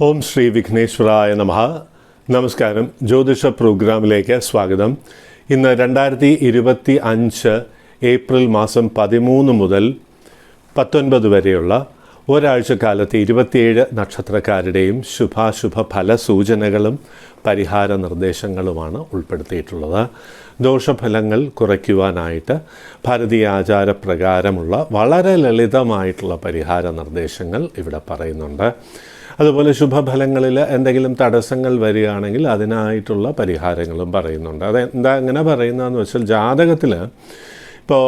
ഓം ശ്രീ വിഘ്നേശ്വരായ നമഃ. നമസ്കാരം. ജ്യോതിഷ പ്രോഗ്രാമിലേക്ക് സ്വാഗതം. ഇന്ന് 2025 ഏപ്രിൽ മാസം 13 മുതൽ 19 വരെയുള്ള ഒരാഴ്ചക്കാലത്തെ 27 നക്ഷത്രക്കാരുടെയും ശുഭാശുഭ ഫലസൂചനകളും പരിഹാര നിർദ്ദേശങ്ങളുമാണ് ഉൾപ്പെടുത്തിയിട്ടുള്ളത്. ദോഷഫലങ്ങൾ കുറയ്ക്കുവാനായിട്ട് ഭാരതീയ ആചാരപ്രകാരമുള്ള വളരെ ലളിതമായിട്ടുള്ള പരിഹാര നിർദ്ദേശങ്ങൾ ഇവിടെ പറയുന്നുണ്ട്. അതുപോലെ ശുഭഫലങ്ങളിൽ എന്തെങ്കിലും തടസ്സങ്ങൾ വരികയാണെങ്കിൽ അതിനായിട്ടുള്ള പരിഹാരങ്ങളും പറയുന്നുണ്ട്. അതെന്താ അങ്ങനെ പറയുന്നതെന്ന് വെച്ചാൽ, ജാതകത്തിൽ ഇപ്പോൾ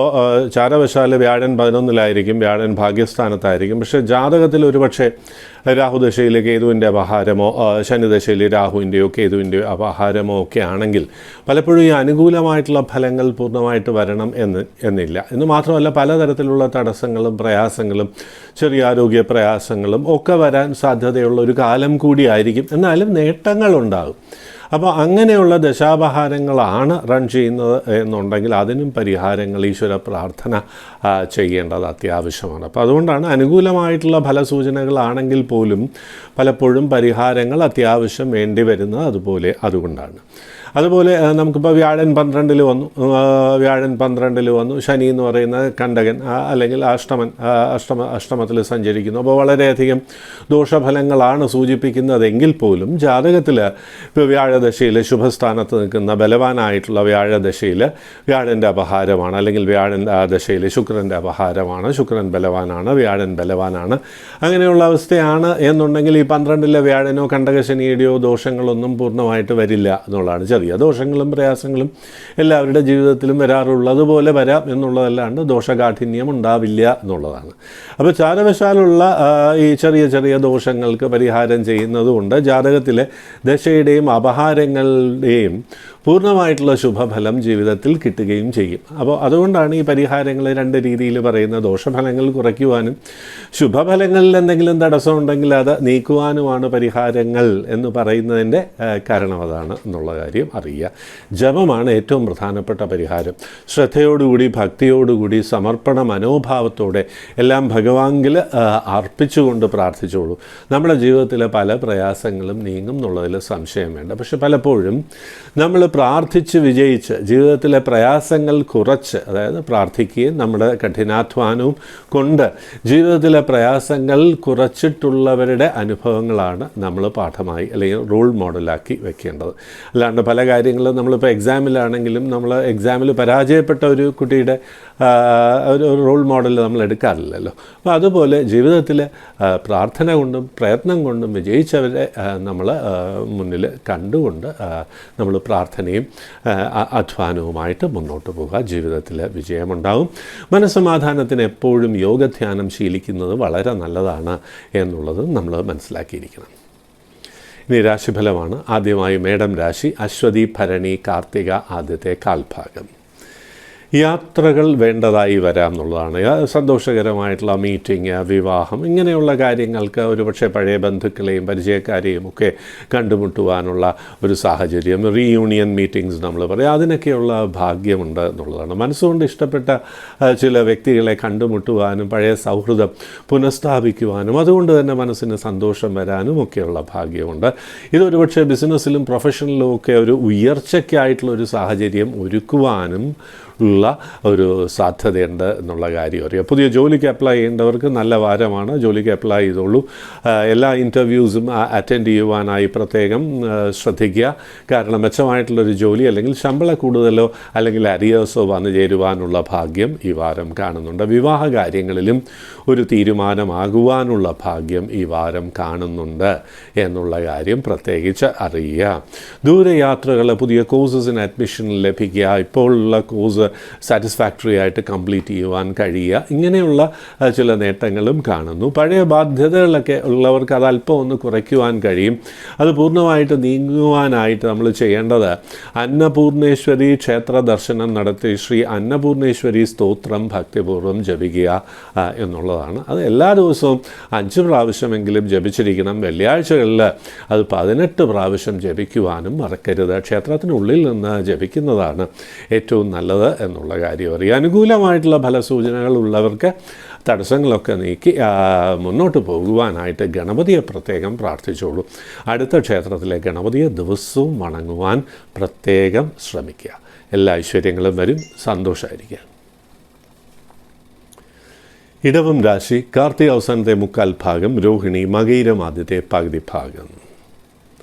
ചാരവശാൽ വ്യാഴൻ 11-ലായിരിക്കും, വ്യാഴൻ ഭാഗ്യസ്ഥാനത്തായിരിക്കും. പക്ഷേ ജാതകത്തിൽ ഒരുപക്ഷെ രാഹുദശയിൽ കേതുവിൻ്റെ അപഹാരമോ ശനിദശയിൽ രാഹുവിൻ്റെയോ കേതുവിൻ്റെയോ അപഹാരമോ ഒക്കെ ആണെങ്കിൽ പലപ്പോഴും ഈ അനുകൂലമായിട്ടുള്ള ഫലങ്ങൾ പൂർണ്ണമായിട്ട് വരണം എന്നില്ല. എന്ന് മാത്രമല്ല, പലതരത്തിലുള്ള തടസ്സങ്ങളും പ്രയാസങ്ങളും ചെറിയ ആരോഗ്യ പ്രയാസങ്ങളും ഒക്കെ വരാൻ സാധ്യതയുള്ള ഒരു കാലം കൂടിയായിരിക്കും. എന്നാലും നേട്ടങ്ങളുണ്ടാകും. അപ്പോൾ അങ്ങനെയുള്ള ദശാപഹാരങ്ങളാണ് റൺ ചെയ്യുന്നത് എന്നുണ്ടെങ്കിൽ അതിനും പരിഹാരങ്ങൾ, ഈശ്വര പ്രാർത്ഥന ചെയ്യേണ്ടത് അത്യാവശ്യമാണ്. അപ്പോൾ അതുകൊണ്ടാണ് അനുകൂലമായിട്ടുള്ള ഫലസൂചനകളാണെങ്കിൽ പോലും പലപ്പോഴും പരിഹാരങ്ങൾ അത്യാവശ്യം വേണ്ടി വരുന്നത്. അതുപോലെ നമുക്കിപ്പോൾ വ്യാഴൻ 12 വന്നു, ശനി എന്ന് പറയുന്ന കണ്ടകൻ അല്ലെങ്കിൽ അഷ്ടമത്തിൽ സഞ്ചരിക്കുന്നു. അപ്പോൾ വളരെയധികം ദോഷഫലങ്ങളാണ് സൂചിപ്പിക്കുന്നതെങ്കിൽ പോലും ജാതകത്തിൽ ഇപ്പോൾ വ്യാഴദശയിൽ ശുഭസ്ഥാനത്ത് നിൽക്കുന്ന ബലവാനായിട്ടുള്ള വ്യാഴദശയിൽ വ്യാഴൻ്റെ അപഹാരമാണ്, അല്ലെങ്കിൽ വ്യാഴൻ ദശയിൽ ശുക്രൻ്റെ അപഹാരമാണ്, ശുക്രൻ ബലവാനാണ്, വ്യാഴൻ ബലവാനാണ്, അങ്ങനെയുള്ള അവസ്ഥയാണ് എന്നുണ്ടെങ്കിൽ ഈ 12-ലെ വ്യാഴനോ കണ്ടകശനിയുടെയോ ദോഷങ്ങളൊന്നും പൂർണ്ണമായിട്ട് വരില്ല എന്നുള്ളതാണ്. ചെറിയ ദോഷങ്ങളും പ്രയാസങ്ങളും എല്ലാവരുടെ ജീവിതത്തിലും വരാറുള്ളതുപോലെ വരാം എന്നുള്ളതല്ലാണ്ട് ദോഷകാഠിന്യം ഉണ്ടാവില്ല എന്നുള്ളതാണ്. അപ്പോൾ ചാരവശാലുള്ള ഈ ചെറിയ ചെറിയ ദോഷങ്ങൾക്ക് പരിഹാരം ചെയ്യുന്നതുകൊണ്ട് ജാതകത്തിലെ ദശയുടെയും അപഹാരങ്ങളുടെയും പൂർണ്ണമായിട്ടുള്ള ശുഭഫലം ജീവിതത്തിൽ കിട്ടുകയും ചെയ്യും. അപ്പോൾ അതുകൊണ്ടാണ് ഈ പരിഹാരങ്ങൾ 2 രീതിയിൽ പറയുന്നത്. ദോഷഫലങ്ങൾ കുറയ്ക്കുവാനും ശുഭഫലങ്ങളിൽ എന്തെങ്കിലും തടസ്സമുണ്ടെങ്കിൽ അത് നീക്കുവാനുമാണ് പരിഹാരങ്ങൾ എന്ന് പറയുന്നതിൻ്റെ കാരണം അതാണ് എന്നുള്ള കാര്യം അറിയുക. ജപമാണ് ഏറ്റവും പ്രധാനപ്പെട്ട പരിഹാരം. ശ്രദ്ധയോടുകൂടി, ഭക്തിയോടുകൂടി, സമർപ്പണ മനോഭാവത്തോടെ എല്ലാം ഭഗവാങ്കിൽ അർപ്പിച്ചുകൊണ്ട് പ്രാർത്ഥിച്ചോളൂ. നമ്മുടെ ജീവിതത്തിലെ പല പ്രയാസങ്ങളും നീങ്ങും എന്നുള്ളതിൽ സംശയം വേണ്ട. പക്ഷെ പലപ്പോഴും നമ്മൾ പ്രാർത്ഥിച്ച് വിജയിച്ച് ജീവിതത്തിലെ പ്രയാസങ്ങൾ കുറച്ച്, അതായത് പ്രാർത്ഥിക്കുകയും നമ്മുടെ കഠിനാധ്വാനവും കൊണ്ട് ജീവിതത്തിലെ പ്രയാസങ്ങൾ കുറച്ചിട്ടുള്ളവരുടെ അനുഭവങ്ങളാണ് നമ്മൾ പാഠമായി അല്ലെങ്കിൽ റോൾ മോഡലാക്കി വെക്കേണ്ടത്. അല്ലാണ്ട് പല കാര്യങ്ങളും നമ്മളിപ്പോൾ എക്സാമിലാണെങ്കിലും നമ്മൾ എക്സാമിൽ പരാജയപ്പെട്ട ഒരു കുട്ടിയുടെ ഒരു റോൾ മോഡൽ നമ്മൾ എടുക്കാറില്ലല്ലോ. അപ്പോൾ അതുപോലെ ജീവിതത്തിൽ പ്രാർത്ഥന കൊണ്ടും പ്രയത്നം കൊണ്ടും വിജയിച്ചവരെ നമ്മൾ മുന്നിൽ കണ്ടുകൊണ്ട് നമ്മൾ പ്രാർത്ഥനയും അധ്വാനവുമായിട്ട് മുന്നോട്ട് പോകുക. ജീവിതത്തിൽ വിജയമുണ്ടാകും. മനസ്സമാധാനത്തിന് എപ്പോഴും യോഗധ്യാനം ശീലിക്കുന്നത് വളരെ നല്ലതാണ് എന്നുള്ളത് നമ്മൾ മനസ്സിലാക്കിയിരിക്കണം. ഇനി രാശിഫലമാണ്. ആദ്യമായി മേടം രാശി. അശ്വതി, ഭരണി, കാർത്തിക ആദ്യത്തെ കാൽഭാഗം. യാത്രകൾ വേണ്ടതായി വരാം എന്നുള്ളതാണ്. സന്തോഷകരമായിട്ടുള്ള മീറ്റിംഗ്, വിവാഹം, ഇങ്ങനെയുള്ള കാര്യങ്ങൾക്ക് ഒരുപക്ഷെ പഴയ ബന്ധുക്കളെയും പരിചയക്കാരെയും ഒക്കെ കണ്ടുമുട്ടുവാനുള്ള ഒരു സാഹചര്യം, റീയൂണിയൻ മീറ്റിംഗ്സ് നമ്മൾ പറയും, അതിനൊക്കെയുള്ള ഭാഗ്യമുണ്ട് എന്നുള്ളതാണ്. മനസ്സുകൊണ്ട് ഇഷ്ടപ്പെട്ട ചില വ്യക്തികളെ കണ്ടുമുട്ടുവാനും പഴയ സൗഹൃദം പുനഃസ്ഥാപിക്കുവാനും അതുകൊണ്ട് തന്നെ മനസ്സിന് സന്തോഷം വരാനും ഒക്കെയുള്ള ഭാഗ്യമുണ്ട്. ഇതൊരുപക്ഷെ ബിസിനസ്സിലും പ്രൊഫഷണലിലും ഒക്കെ ഒരു ഉയർച്ചയ്ക്കായിട്ടുള്ളൊരു സാഹചര്യം ഒരുക്കുവാനും ഉള്ള ഒരു സാധ്യതയുണ്ട് എന്നുള്ള കാര്യം അറിയാം. പുതിയ ജോലിക്ക് അപ്ലൈ ചെയ്യേണ്ടവർക്ക് നല്ല വാരമാണ്. ജോലിക്ക് അപ്ലൈ ചെയ്തോളൂ. എല്ലാ ഇൻ്റർവ്യൂസും അറ്റൻഡ് ചെയ്യുവാനായി പ്രത്യേകം ശ്രദ്ധിക്കുക. കാരണം മെച്ചമായിട്ടുള്ളൊരു ജോലി അല്ലെങ്കിൽ ശമ്പള കൂടുതലോ അല്ലെങ്കിൽ അരിയേഴ്സോ വന്നു ചേരുവാനുള്ള ഭാഗ്യം ഈ വാരം കാണുന്നുണ്ട്. വിവാഹ കാര്യങ്ങളിലും ഒരു തീരുമാനമാകുവാനുള്ള ഭാഗ്യം ഈ വാരം കാണുന്നുണ്ട് എന്നുള്ള കാര്യം പ്രത്യേകിച്ച് അറിയുക. ദൂരയാത്രകൾ, പുതിയ കോഴ്സസിന് അഡ്മിഷൻ ലഭിക്കുക, ഇപ്പോഴുള്ള കോഴ്സ് സാറ്റിസ്ഫാക്ടറി ആയിട്ട് കംപ്ലീറ്റ് ചെയ്യുവാൻ കഴിയുക, ഇങ്ങനെയുള്ള ചില നേട്ടങ്ങളും കാണുന്നു. പഴയ ബാധ്യതകളൊക്കെ ഉള്ളവർക്ക് അത് അല്പം ഒന്ന് കുറയ്ക്കുവാൻ കഴിയും. അത് പൂർണ്ണമായിട്ട് നീങ്ങുവാനായിട്ട് നമ്മൾ ചെയ്യേണ്ടത് അന്നപൂർണേശ്വരി ക്ഷേത്ര ദർശനം നടത്തി ശ്രീ അന്നപൂർണേശ്വരി സ്തോത്രം ഭക്തിപൂർവ്വം ജപിക്കുക എന്നുള്ളതാണ്. അത് എല്ലാ ദിവസവും 5 പ്രാവശ്യമെങ്കിലും ജപിച്ചിരിക്കണം. വെള്ളിയാഴ്ചകളിൽ അത് 18 പ്രാവശ്യം ജപിക്കുവാനും മറക്കരുത്. ക്ഷേത്രത്തിനുള്ളിൽ നിന്ന് ജപിക്കുന്നതാണ് ഏറ്റവും നല്ലത്. എന്നുള്ള കാര്യം അറിയുക. അനുകൂലമായിട്ടുള്ള ഫലസൂചനകൾ ഉള്ളവർക്ക് തടസ്സങ്ങളൊക്കെ നീക്കി മുന്നോട്ട് പോകുവാനായിട്ട് ഗണപതിയെ പ്രത്യേകം പ്രാർത്ഥിച്ചോളൂ. അടുത്ത ക്ഷേത്രത്തിലെ ഗണപതിയെ ദിവസവും വണങ്ങുവാൻ പ്രത്യേകം ശ്രമിക്കുക. എല്ലാ ഐശ്വര്യങ്ങളും വരും. സന്തോഷമായിരിക്കുക. ഇടവം രാശി കാർത്തിക അവസാനത്തെ മുക്കാൽ ഭാഗം, രോഹിണി മകയിരം ആദ്യത്തെ പകുതി ഭാഗം.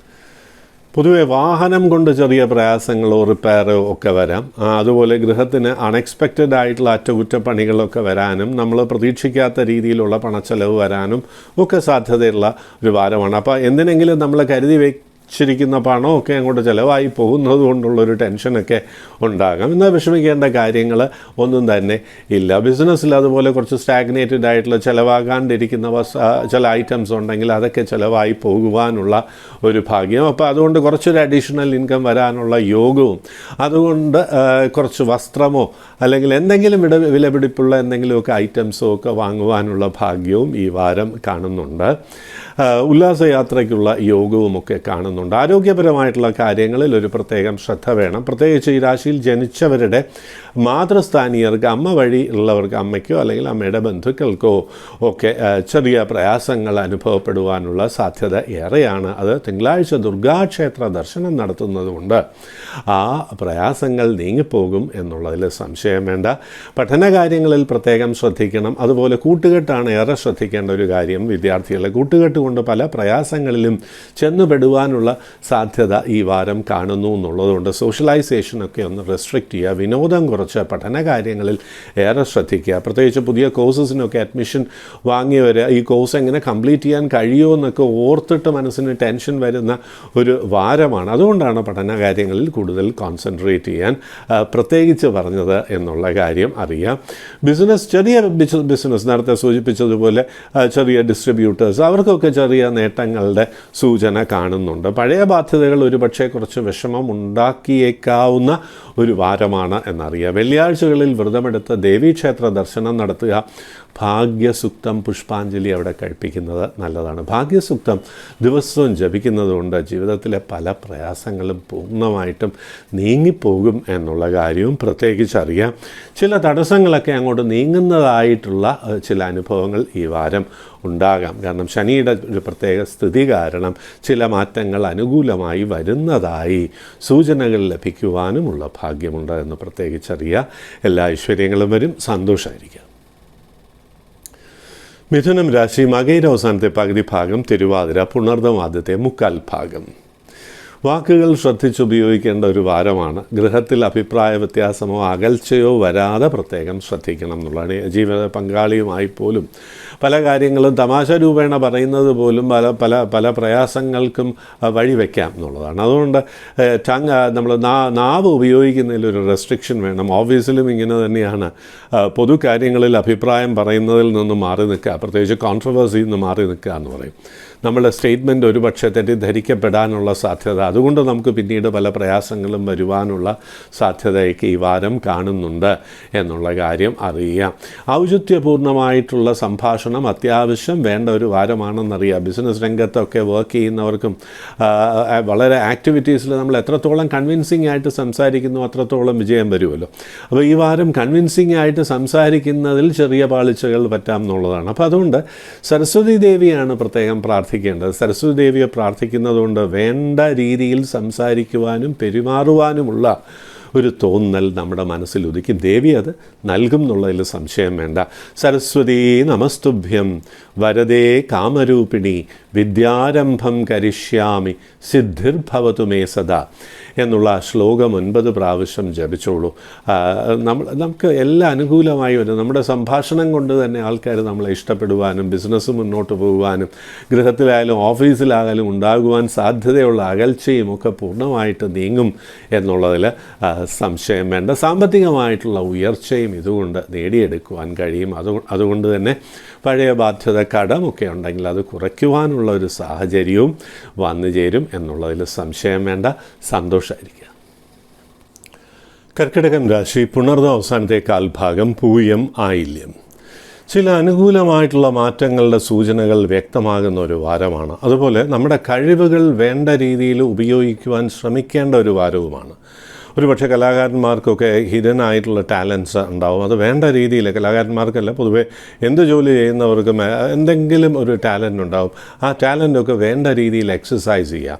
പൊതുവെ വാഹനം കൊണ്ട് ചെറിയ പ്രയാസങ്ങളോ റിപ്പയറോ ഒക്കെ വരാം. അതുപോലെ ഗൃഹത്തിന് അൺഎക്സ്പെക്റ്റഡ് ആയിട്ടുള്ള അറ്റകുറ്റപ്പണികളൊക്കെ വരാനും നമ്മൾ പ്രതീക്ഷിക്കാത്ത രീതിയിലുള്ള പണച്ചെലവ് വരാനും ഒക്കെ സാധ്യതയുള്ള ഒരു വാരമാണ്. അപ്പോൾ എന്തിനെങ്കിലും നമ്മൾ കരുതി വെച്ചിരിക്കുന്ന പണമൊക്കെ അങ്ങോട്ട് ചിലവായി പോകുന്നത് കൊണ്ടുള്ളൊരു ടെൻഷനൊക്കെ ഉണ്ടാകാം. എന്നാൽ വിഷമിക്കേണ്ട കാര്യങ്ങൾ ഒന്നും തന്നെ ഇല്ല. ബിസിനസ്സിൽ അതുപോലെ കുറച്ച് സ്റ്റാഗ്നേറ്റഡ് ആയിട്ടുള്ള ചിലവാകാണ്ടിരിക്കുന്ന ചില ഐറ്റംസ് ഉണ്ടെങ്കിൽ അതൊക്കെ ചിലവായി പോകുവാനുള്ള ഒരു ഭാഗ്യം. അപ്പോൾ അതുകൊണ്ട് കുറച്ചൊരു അഡീഷണൽ ഇൻകം വരാനുള്ള യോഗവും, അതുകൊണ്ട് കുറച്ച് വസ്ത്രമോ അല്ലെങ്കിൽ എന്തെങ്കിലും വിലപിടിപ്പുള്ള എന്തെങ്കിലുമൊക്കെ ഐറ്റംസോ ഒക്കെ വാങ്ങുവാനുള്ള ഭാഗ്യവും ഈ വാരം കാണുന്നുണ്ട്. ഉല്ലാസയാത്രയ്ക്കുള്ള യോഗവുമൊക്കെ കാണുന്നുണ്ട്. ആരോഗ്യപരമായിട്ടുള്ള കാര്യങ്ങളിൽ ഒരു പ്രത്യേകം ശ്രദ്ധ വേണം. പ്രത്യേകിച്ച് ഈ രാശിയിൽ ജനിച്ചവരുടെ മാതൃസ്ഥാനീയർക്ക്, അമ്മ വഴി ഉള്ളവർക്ക്, അമ്മയ്ക്കോ അല്ലെങ്കിൽ അമ്മയുടെ ബന്ധുക്കൾക്കോ ഒക്കെ ചെറിയ പ്രയാസങ്ങൾ അനുഭവപ്പെടുവാനുള്ള സാധ്യത ഏറെയാണ്. അത് തിങ്കളാഴ്ച ദുർഗാക്ഷേത്ര ദർശനം നടത്തുന്നതുകൊണ്ട് ആ പ്രയാസങ്ങൾ നീങ്ങിപ്പോകും എന്നുള്ളതിൽ സംശയം വേണ്ട. പഠനകാര്യങ്ങളിൽ പ്രത്യേകം ശ്രദ്ധിക്കണം. അതുപോലെ കൂട്ടുകെട്ടാണ് ഏറെ ശ്രദ്ധിക്കേണ്ട ഒരു കാര്യം. വിദ്യാർത്ഥികളെ കൂട്ടുകെട്ട് കൊണ്ട് പല പ്രയാസങ്ങളിലും ചെന്നുപെടുവാനുള്ള സാധ്യത ഈ വാരം കാണുന്നു എന്നുള്ളതുകൊണ്ട് സോഷ്യലൈസേഷനൊക്കെ ഒന്ന് റെസ്ട്രിക്റ്റ് ചെയ്യുക. വിനോദം കുറച്ച് പഠനകാര്യങ്ങളിൽ ഏറെ ശ്രദ്ധിക്കുക. പ്രത്യേകിച്ച് പുതിയ കോഴ്സസിനൊക്കെ അഡ്മിഷൻ വാങ്ങിയവർ ഈ കോഴ്സ് എങ്ങനെ കംപ്ലീറ്റ് ചെയ്യാൻ കഴിയുമോ എന്നൊക്കെ ഓർത്തിട്ട് മനസ്സിന് ടെൻഷൻ വരുന്ന ഒരു വാരമാണ്. അതുകൊണ്ടാണ് പഠനകാര്യങ്ങളിൽ കൂടുതൽ കോൺസെൻട്രേറ്റ് ചെയ്യാൻ പ്രത്യേകിച്ച് പറഞ്ഞത് എന്നുള്ള കാര്യം അറിയാം. ചെറിയ ബിസിനസ് നേരത്തെ സൂചിപ്പിച്ചതുപോലെ ചെറിയ ഡിസ്ട്രിബ്യൂട്ടേഴ്സ്, അവർക്കൊക്കെ ചെറിയ നേട്ടങ്ങളുടെ സൂചന കാണുന്നുണ്ട്. പഴയ ബാധ്യതകൾ ഒരുപക്ഷെ കുറച്ച് വിഷമം ഉണ്ടാക്കിയേക്കാവുന്ന ഒരു വാരമാണ് എന്നറിയാം. വെള്ളിയാഴ്ചകളിൽ വ്രതമെടുത്ത് ദേവീക്ഷേത്ര ദർശനം നടത്തുക. ഭാഗ്യസുക്തം പുഷ്പാഞ്ജലി അവിടെ കഴിപ്പിക്കുന്നത് നല്ലതാണ്. ഭാഗ്യസുക്തം ദിവസവും ജപിക്കുന്നതുകൊണ്ട് ജീവിതത്തിലെ പല പ്രയാസങ്ങളും പൂർണ്ണമായിട്ടും നീങ്ങിപ്പോകും എന്നുള്ള കാര്യവും പ്രത്യേകിച്ച് അറിയാം. ചില തടസ്സങ്ങളൊക്കെ അങ്ങോട്ട് നീങ്ങുന്നതായിട്ടുള്ള ചില അനുഭവങ്ങൾ ഈ വാരം ഉണ്ടാകാം. കാരണം ശനിയുടെ ഒരു പ്രത്യേക സ്ഥിതി കാരണം ചില മാറ്റങ്ങൾ അനുകൂലമായി വരുന്നതായി സൂചനകൾ ലഭിക്കുവാനുമുള്ള ഭാഗ്യമുണ്ട് എന്ന് പ്രത്യേകിച്ചറിയുക. എല്ലാ ഐശ്വര്യങ്ങളും വരും. സന്തോഷമായിരിക്കുക. മിഥുനം രാശി മകയിര അവസാനത്തെ പകുതി ഭാഗം, തിരുവാതിര പുണർദം ആദ്യത്തെ മുക്കാൽ ഭാഗം. വാക്കുകൾ ശ്രദ്ധിച്ചുപയോഗിക്കേണ്ട ഒരു വാരമാണ്. ഗൃഹത്തിൽ അഭിപ്രായ വ്യത്യാസമോ അകൽച്ചയോ വരാതെ പ്രത്യേകം ശ്രദ്ധിക്കണം എന്നുള്ളതാണ്. ജീവിത പങ്കാളിയുമായി പോലും പല കാര്യങ്ങളും തമാശ രൂപേണ പറയുന്നത് പോലും പല പ്രയാസങ്ങൾക്കും വഴിവെക്കാം എന്നുള്ളതാണ്. അതുകൊണ്ട് നമ്മൾ നാവ് ഉപയോഗിക്കുന്നതിലൊരു റെസ്ട്രിക്ഷൻ വേണം. ഓഫീസിലും ഇങ്ങനെ തന്നെയാണ്. പൊതു കാര്യങ്ങളിൽ അഭിപ്രായം പറയുന്നതിൽ നിന്ന് മാറി നിൽക്കുക, പ്രത്യേകിച്ച് കോൺട്രവേഴ്സിയിൽ നിന്ന് മാറി നിൽക്കുക എന്ന് പറയും. നമ്മുടെ സ്റ്റേറ്റ്മെൻറ്റ് ഒരുപക്ഷെ തെറ്റിദ്ധരിക്കപ്പെടാനുള്ള സാധ്യത, അതുകൊണ്ട് നമുക്ക് പിന്നീട് പല പ്രയാസങ്ങളും വരുവാനുള്ള സാധ്യതയൊക്കെ ഈ വാരം കാണുന്നുണ്ട് എന്നുള്ള കാര്യം അറിയാം. ഔചിത്യപൂർണമായിട്ടുള്ള സംഭാഷണം അത്യാവശ്യം വേണ്ട ഒരു വാരമാണെന്നറിയാം. ബിസിനസ് രംഗത്തൊക്കെ വർക്ക് ചെയ്യുന്നവർക്കും വളരെ ആക്ടിവിറ്റീസിൽ നമ്മൾ എത്രത്തോളം കൺവിൻസിംഗ് ആയിട്ട് സംസാരിക്കുന്നു അത്രത്തോളം വിജയം വരുമല്ലോ. അപ്പോൾ ഈ വാരം കൺവിൻസിംഗ് ആയിട്ട് സംസാരിക്കുന്നതിൽ ചെറിയ പാളിച്ചകൾ പറ്റാം എന്നുള്ളതാണ്. അപ്പോൾ അതുകൊണ്ട് സരസ്വതി ദേവിയാണ് പ്രത്യേകം പ്രാർത്ഥിക്കേണ്ടത്. സരസ്വതി ദേവിയെ പ്രാർത്ഥിക്കുന്നതുകൊണ്ട് വേണ്ട രീതിയിൽ സംസാരിക്കുവാനും പെരുമാറുവാനുമുള്ള ഒരു തോന്നൽ നമ്മുടെ മനസ്സിൽ ഉദിക്കും. ദേവി അത് നൽകും എന്നുള്ളതിൽ സംശയം വേണ്ട. സരസ്വതീ നമസ്തുഭ്യം വരദേ കാമരൂപിണി വിദ്യാരംഭം കരിഷ്യാമി സിദ്ധിർഭവതു മേ സദാ എന്നുള്ള ശ്ലോകം 9 പ്രാവശ്യം ജപിച്ചോളൂ. നമുക്ക് എല്ലാം അനുകൂലമായി വരും. നമ്മുടെ സംഭാഷണം കൊണ്ട് തന്നെ ആൾക്കാർ നമ്മളെ ഇഷ്ടപ്പെടുവാനും ബിസിനസ് മുന്നോട്ട് പോകുവാനും ഗൃഹത്തിലായാലും ഓഫീസിലായാലും ഉണ്ടാകുവാൻ സാധ്യതയുള്ള അകൽച്ചയും ഒക്കെ പൂർണ്ണമായിട്ട് നീങ്ങും എന്നുള്ളതിൽ സംശയം വേണ്ട. സാമ്പത്തികമായിട്ടുള്ള ഉയർച്ചയും ഇതുകൊണ്ട് നേടിയെടുക്കുവാൻ കഴിയും. അതുകൊണ്ട് തന്നെ പഴയ ബാധ്യത കടമൊക്കെ ഉണ്ടെങ്കിൽ അത് കുറയ്ക്കുവാനുള്ള ഒരു സാഹചര്യവും വന്നു ചേരും എന്നുള്ളതിൽ സംശയം വേണ്ട. സന്തോഷമായിരിക്കുക. കർക്കിടകം രാശി പുണർദം അവസാനത്തെ കാൽഭാഗം, പൂയം ആയില്യം. ചില അനുകൂലമായിട്ടുള്ള മാറ്റങ്ങളുടെ സൂചനകൾ വ്യക്തമാകുന്ന ഒരു വാരമാണ്. അതുപോലെ നമ്മുടെ കഴിവുകൾ വേണ്ട രീതിയിൽ ഉപയോഗിക്കുവാൻ ശ്രമിക്കേണ്ട ഒരു വാരവുമാണ്. ഒരുപക്ഷെ കലാകാരന്മാർക്കൊക്കെ ഹിഡൻ ആയിട്ടുള്ള ടാലൻസ് ഉണ്ടാവും. അത് വേണ്ട രീതിയിൽ കലാകാരന്മാർക്കല്ല, പൊതുവെ എന്ത് ജോലി ചെയ്യുന്നവർക്കും എന്തെങ്കിലും ഒരു ടാലൻ്റ് ഉണ്ടാവും. ആ ടാലൻ്റൊക്കെ വേണ്ട രീതിയിൽ എക്സസൈസ് ചെയ്യുക,